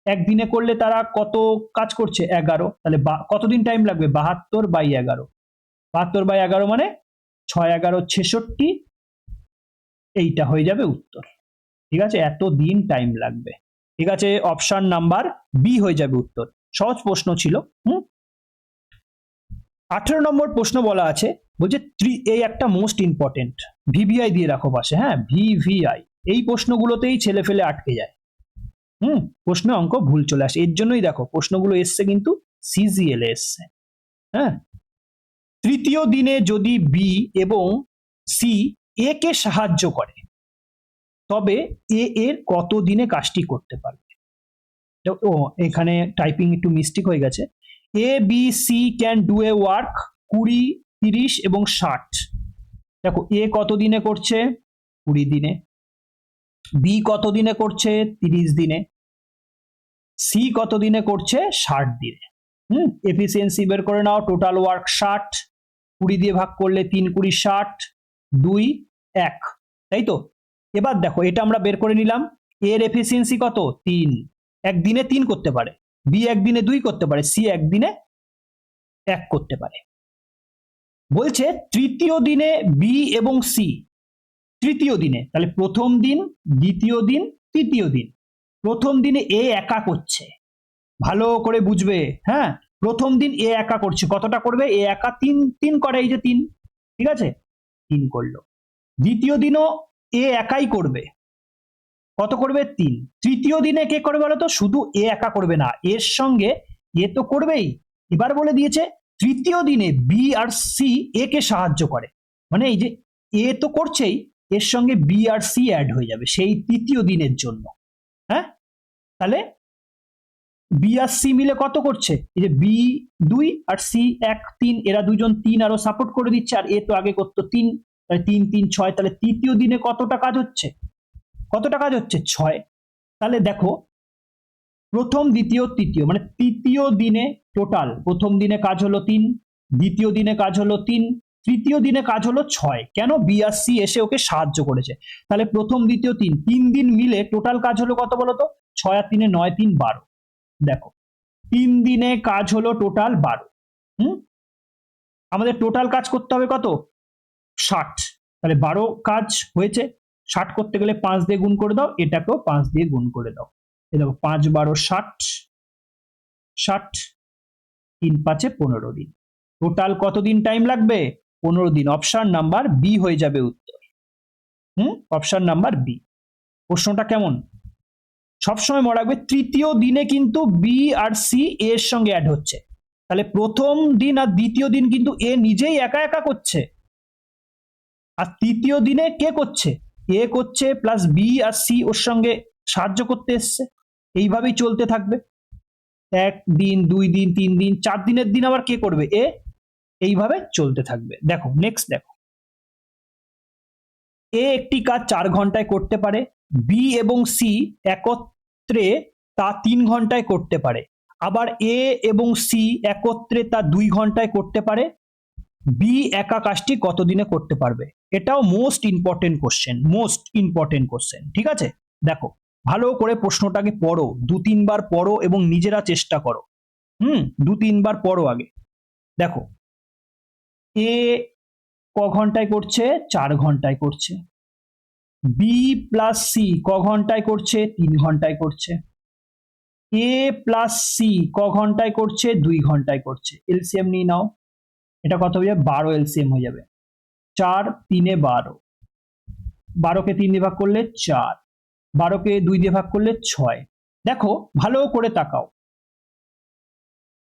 একদিনে করলে তারা কত কাজ করছে? 11। তাহলে কতদিন টাইম লাগবে? 72/11। 72/11 মানে 6 11 66, এইটা হয়ে যাবে উত্তর। ঠিক আছে, এত দিন টাইম লাগবে। ঠিক আছে, অপশন নাম্বার বি হয়ে যাবে উত্তর। সহজ প্রশ্ন ছিল। 18 নম্বর প্রশ্ন বলা আছে, বলছে এই একটা মোস্ট ইম্পর্টেন্ট, ভিভিআই দিয়ে রাখো পাশে। হ্যাঁ, ভিভিআই, এই প্রশ্নগুলোতেই ছেলে ফেলে আটকে যায়। প্রশ্নে অঙ্ক ভুল চলে আসে, এর জন্যই দেখো প্রশ্নগুলো এসছে কিন্তু সিজিএল এসছে। হ্যাঁ, তৃতীয় দিনে যদি বি এবং সি এ কে সাহায্য করে তবে এ এর কত দিনে কাজটি করতে পারবে? ও এখানে টাইপিং একটু মিস্টেক হয়ে গেছে। A B C can do a work 20, 30 এবং 60। দেখো এ কত দিনে করছে? 20 দিনে। বি কত দিনে করছে? 30 দিনে। সি কত দিনে করছে? 60 দিনে। এফিসিয়েন্সি বের করে নাও। টোটাল ওয়ার্ক 60, 20 দিয়ে ভাগ করলে 3 20 60, 2 1, তাই তো? এবার দেখো এটা আমরা বের করে নিলাম। এর এফিসিয়েন্সি কত? 3। একদিনে 3 করতে পারে, বি একদিনে 2 করতে পারে, সি একদিনে 1 করতে পারে। বলছে তৃতীয় দিনে বি এবং সি, তৃতীয় দিনে, তাহলে প্রথম দিন, দ্বিতীয় দিন, তৃতীয় দিন। প্রথম দিনে এ একা করছে, ভালো করে বুঝবে। হ্যাঁ, প্রথম দিন এ একা করছে, কতটা করবে? এ একা 3 করে, এই যে 3, ঠিক আছে, 3 করলো। দ্বিতীয় দিনও এ একাই করবে, কত করবে? 3। তৃতীয় দিনে কে করবে বলো তো? শুধু এ একা করবে না, এর সঙ্গে এ তো করবেই। এবার বলে দিয়েছে তৃতীয় দিনে বি আর সি এ কে সাহায্য করে, মানে এই যে এ তো করছেই, এর সঙ্গে বি আর সি অ্যাড হয়ে যাবে সেই তৃতীয় দিনের জন্য। হ্যাঁ, তাহলে বি আর সি মিলে কত করছে? এই যে বি 2 আর সি 1 3, এরা দুজন 3 আরো সাপোর্ট করে দিচ্ছে, আর এ তো আগে করতো 3, তাহলে 3 3 6। তাহলে তৃতীয় দিনে কতটা কাজ হচ্ছে? কতটা কাজ হচ্ছে? 6। তাহলে দেখো প্রথম, দ্বিতীয়, তৃতীয়, মানে তৃতীয় দিনে টোটাল প্রথম দিনে কাজ হলো 3, দ্বিতীয় দিনে কাজ হলো 3, তৃতীয় দিনে কাজ হলো 6। কেন? বি আর সি এসে ওকে সাহায্য করেছে। তাহলে প্রথম, দ্বিতীয়, 3 দিন মিলে টোটাল কাজ হলো কত বলতো? 6 আর 3 9 3 12। দেখো 3 দিনে কাজ হলো টোটাল 12। আমাদের টোটাল কাজ করতে হবে কত? 60। তাহলে 12 কাজ হয়েছে, 60 করতে গেলে 5 দিয়ে গুণ করে দাও, এটাকেও 5 দিয়ে গুণ করে দাও। এই দেখো 5 12 60, 60, 3 5 15 দিন। টোটাল কতদিন টাইম লাগবে? 15 দিন। অপশন নাম্বার বি হয়ে যাবে উত্তর। Option number B. প্রশ্নটা কেমন? সবসময় মনে রাখবে তৃতীয় দিনে কিন্তু বি আর সি এর সঙ্গে অ্যাড হচ্ছে, তাহলে প্রথম দিন আর দ্বিতীয় দিন কিন্তু এ নিজেই একা একা করছে, আর তৃতীয় দিনে কে করছে? এ করছে, প্লাস বি আর সি ওর সঙ্গে সাহায্য করতে এসছে। এইভাবেই চলতে থাকবে, 1 দিন 2 দিন 3 দিন 4 দিনের দিন আবার কে করবে? এ। এইভাবে চলতে থাকবে। দেখো নেক্সট দেখো, এ একটি কাজ 4 ঘন্টায় করতে পারে, বি এবং সি একত্রে তা 3 ঘন্টায় করতে পারে, আবার এ এবং সি একত্রে তা 2 ঘন্টায় করতে পারে। বি একা কাজটি কত দিনে করতে পারবে? এটাও most important question, most important question, ঠিক আছে? দেখো ভালো করে প্রশ্নটাকে পড়ো, 2-3 বার পড়ো এবং নিজেরা চেষ্টা করো। 2-3 বার পড়ো আগে। দেখো এ ক ঘন্টায় করছে? 4 ঘন্টায় করছে। বি প্লাস সি ক ঘন্টায় করছে? 3 ঘন্টায় করছে। এ প্লাস সি ক ঘন্টায় করছে? 2 ঘন্টায় করছে। এলসিএম নিয়ে নাও, এটা কত হয়ে যাবে? 12 এলসিএম হয়ে যাবে। 4 3 12, 12কে 3 দিয়ে ভাগ করলে 4, 12কে 2 দিয়ে ভাগ করলে 6। দেখো ভালো করে তাকাও,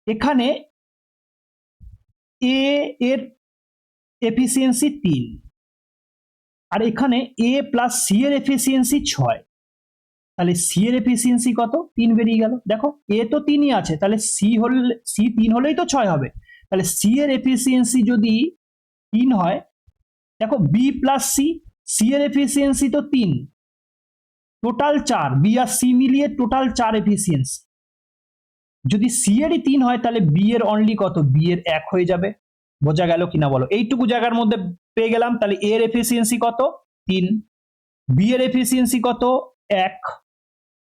এখানে এ এর এফিসিয়েন্সি 3, আর এখানে এ প্লাস সি এর এফিসিয়েন্সি 6। তাহলে সি এর এফিসিয়েন্সি কত? 3 বেরিয়ে গেল। দেখো এ তো 3ই আছে, তাহলে সি 3 হলেই তো 6 হবে। তাহলে সি এর এফিসিয়েন্সি যদি 3 হয়, দেখো বি প্লাস সি, সি এর এফিসিয়েন্সি তো 3, টোটাল 4, বি আর সি মিলিয়ে টোটাল 4 এফিসিয়েন্সি। যদি সি এরই 3 হয় তাহলে বি এর অনলি কত? বি এর 1 হয়ে যাবে। বোঝা গেল কিনা বলো? এইটুকু জায়গার মধ্যে পেয়ে গেলাম। তাহলে এ এর এফিসিয়েন্সি কত? 3, বি এর এফিসিয়েন্সি কত? 1,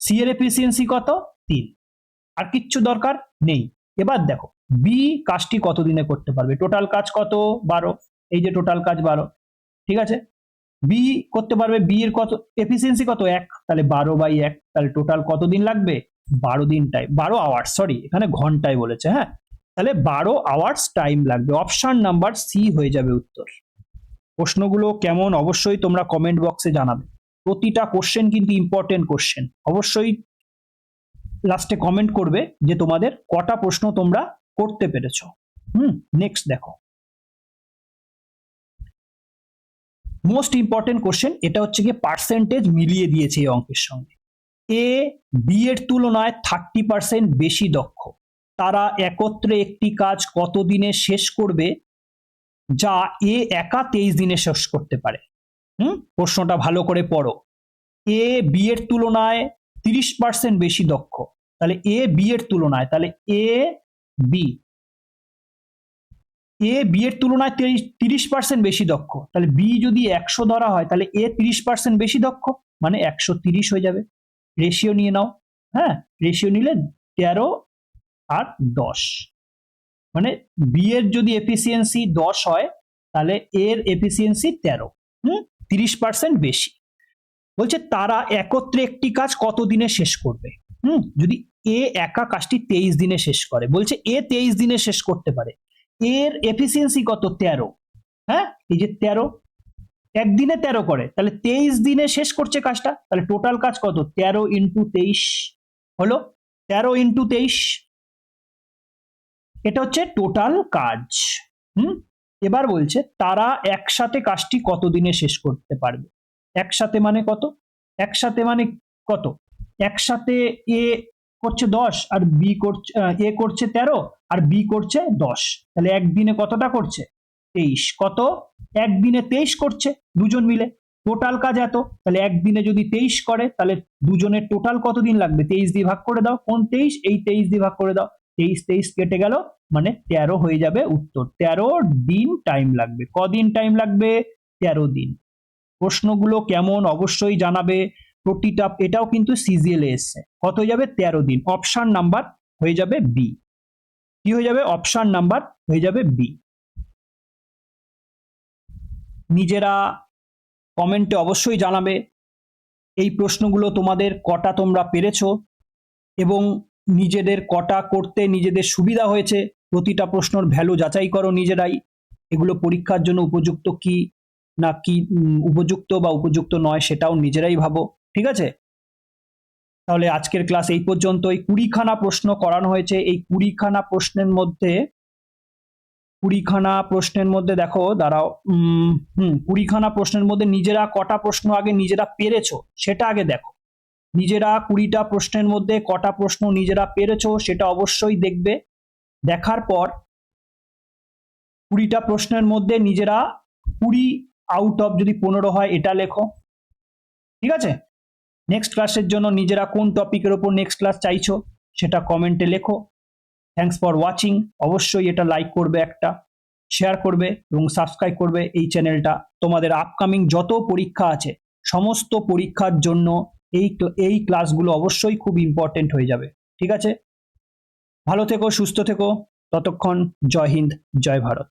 সি এর এফিসিয়েন্সি কত? 3। আর কিচ্ছু দরকার নেই। এবার দেখো বি কাজটি কত দিনে করতে পারবে? টোটাল কাজ কত? 12, এই যে টোটাল কাজ 12, ঠিক আছে। বি করতে পারবে, বি এর কত এফিসিয়েন্সি? কত? 1, তাহলে 12/1, তাহলে টোটাল কত দিন লাগবে? 12 দিন টাইম, 12 আওয়ার্স, সরি এখানে ঘন্টায় বলেছে। হ্যাঁ, তাহলে 12 আওয়ার্স টাইম লাগবে। অপশন নাম্বার সি হয়ে যাবে উত্তর। প্রশ্নগুলো কেমন অবশ্যই তোমরা কমেন্ট বক্সে জানাবে। প্রতিটা কোশ্চেন কিন্তু ইম্পর্টেন্ট কোশ্চেন। অবশ্যই লাস্টে কমেন্ট করবে যে তোমাদের কটা প্রশ্ন তোমরা করতে পেরেছো। নেক্সট দেখো, মোস্ট ইম্পর্টেন্ট কোশ্চেন, এটা হচ্ছে গিয়ে পার্সেন্টেজ মিলিয়ে দিয়েছে এই অঙ্কের সঙ্গে। এ বি এর তুলনায় 30% বেশি দক্ষ, তারা একত্রে একটি কাজ কত দিনে শেষ করবে যা এ একা 23 দিনে শেষ করতে পারে? প্রশ্নটা ভালো করে পড়ো। এ বি এর তুলনায় 30% বেশি দক্ষ, তাহলে এ বি এর তুলনায়, তাহলে এ বি এর তুলনায় 30% বেশি দক্ষ, তাহলে বি যদি 100 ধরা হয় তাহলে এ 30% বেশি দক্ষ, মানে 130 হয়ে যাবে। রেশিও নিয়ে নাও, হ্যাঁ, রেশিও নিলে 13 আর 10, মানে বি এর যদি এফিসিয়েন্সি 10 হয় তাহলে এর এফিসিয়েন্সি 13, 30% বেশি। বলছে তারা একত্রে একটি কাজ কত দিনে শেষ করবে? যদি এ একা কাজটি 23 দিনে শেষ করে, বলছে এ 23 দিনে শেষ করতে পারে, এর এফিসিয়েন্সি কত? 13, হ্যাঁ, এই যে 13 একদিনে 13 করে, তাহলে 23 দিনে শেষ করছে কাজটা, তাহলে টোটাল কাজ কত? 13 ইন্টু 23 হলো, 13 ইন্টু 23, এটা হচ্ছে টোটাল কাজ। এবার বলছে তারা একসাথে কাজটি কত দিনে শেষ করতে পারবে? একসাথে মানে কত? একসাথে মানে কত? একসাথে এ করছে 10 আর বি করছে, এ করছে 13 আর বি করছে 10, তাহলে একদিনে কতটা করছে? 23। কত? একদিনে 23 করছে দুজন মিলে, টোটাল কাজ এত, তাহলে একদিনে যদি 23 করে তাহলে দুজনের টোটাল কত দিন লাগবে? 23 দিয়ে ভাগ করে দাও। কোন 23? এই 23 দিয়ে ভাগ করে দাও, 23 কেটে গেল, মানে 13 হয়ে যাবে উত্তর। 13 দিন টাইম লাগবে। কদিন টাইম লাগবে? 13 দিন। প্রশ্নগুলো কেমন অবশ্যই জানাবে, প্রতিটা, এটাও কিন্তু সিজিএল এসছে। কত হয়ে যাবে? 13 দিন। অপশন নাম্বার হয়ে যাবে বি। কি হয়ে যাবে? অপশন নাম্বার হয়ে যাবে বি। নিজেরা কমেন্টে অবশ্যই জানাবে এই প্রশ্নগুলো তোমাদের কটা তোমরা পেরেছো এবং নিজেদের কটা করতে নিজেদের সুবিধা হয়েছে। প্রতিটা প্রশ্নের ভ্যালু যাচাই করো নিজেরাই, এগুলো পরীক্ষার জন্য উপযুক্ত কি না কি, উপযুক্ত বা উপযুক্ত নয় সেটাও নিজেরাই ভাবো, ঠিক আছে? তাহলে আজকের ক্লাস এই পর্যন্তই। 20খানা প্রশ্ন করানো হয়েছে। এই 20খানা প্রশ্নের মধ্যে দেখো, দাঁড়াও, 20খানা প্রশ্নের মধ্যে নিজেরা কটা প্রশ্ন আগে নিজেরা পেরেছো সেটা আগে দেখো। নিজেরা 20টা প্রশ্নের মধ্যে কটা প্রশ্ন নিজেরা পেরেছো সেটা অবশ্যই দেখবে। দেখার পর 20টা প্রশ্নের মধ্যে নিজেরা 20 আউট অফ যদি 15 হয় এটা লেখো, ঠিক আছে? নেক্সট ক্লাসের জন্য নিজেরা কোন টপিকের ওপর নেক্সট ক্লাস চাইছো সেটা কমেন্টে লেখো। Thanks for watching. অবশ্যই এটা লাইক করবে, একটা শেয়ার করবে এবং সাবস্ক্রাইব করবে এই চ্যানেলটা। তোমাদের আপকামিং যত পরীক্ষা আছে সমস্ত পরীক্ষার জন্য এই ক্লাসগুলো অবশ্যই খুব ইম্পর্টেন্ট হয়ে যাবে, ঠিক আছে? ভালো থেকো, সুস্থ থেকো, ততক্ষণ জয় হিন্দ, জয় ভারত।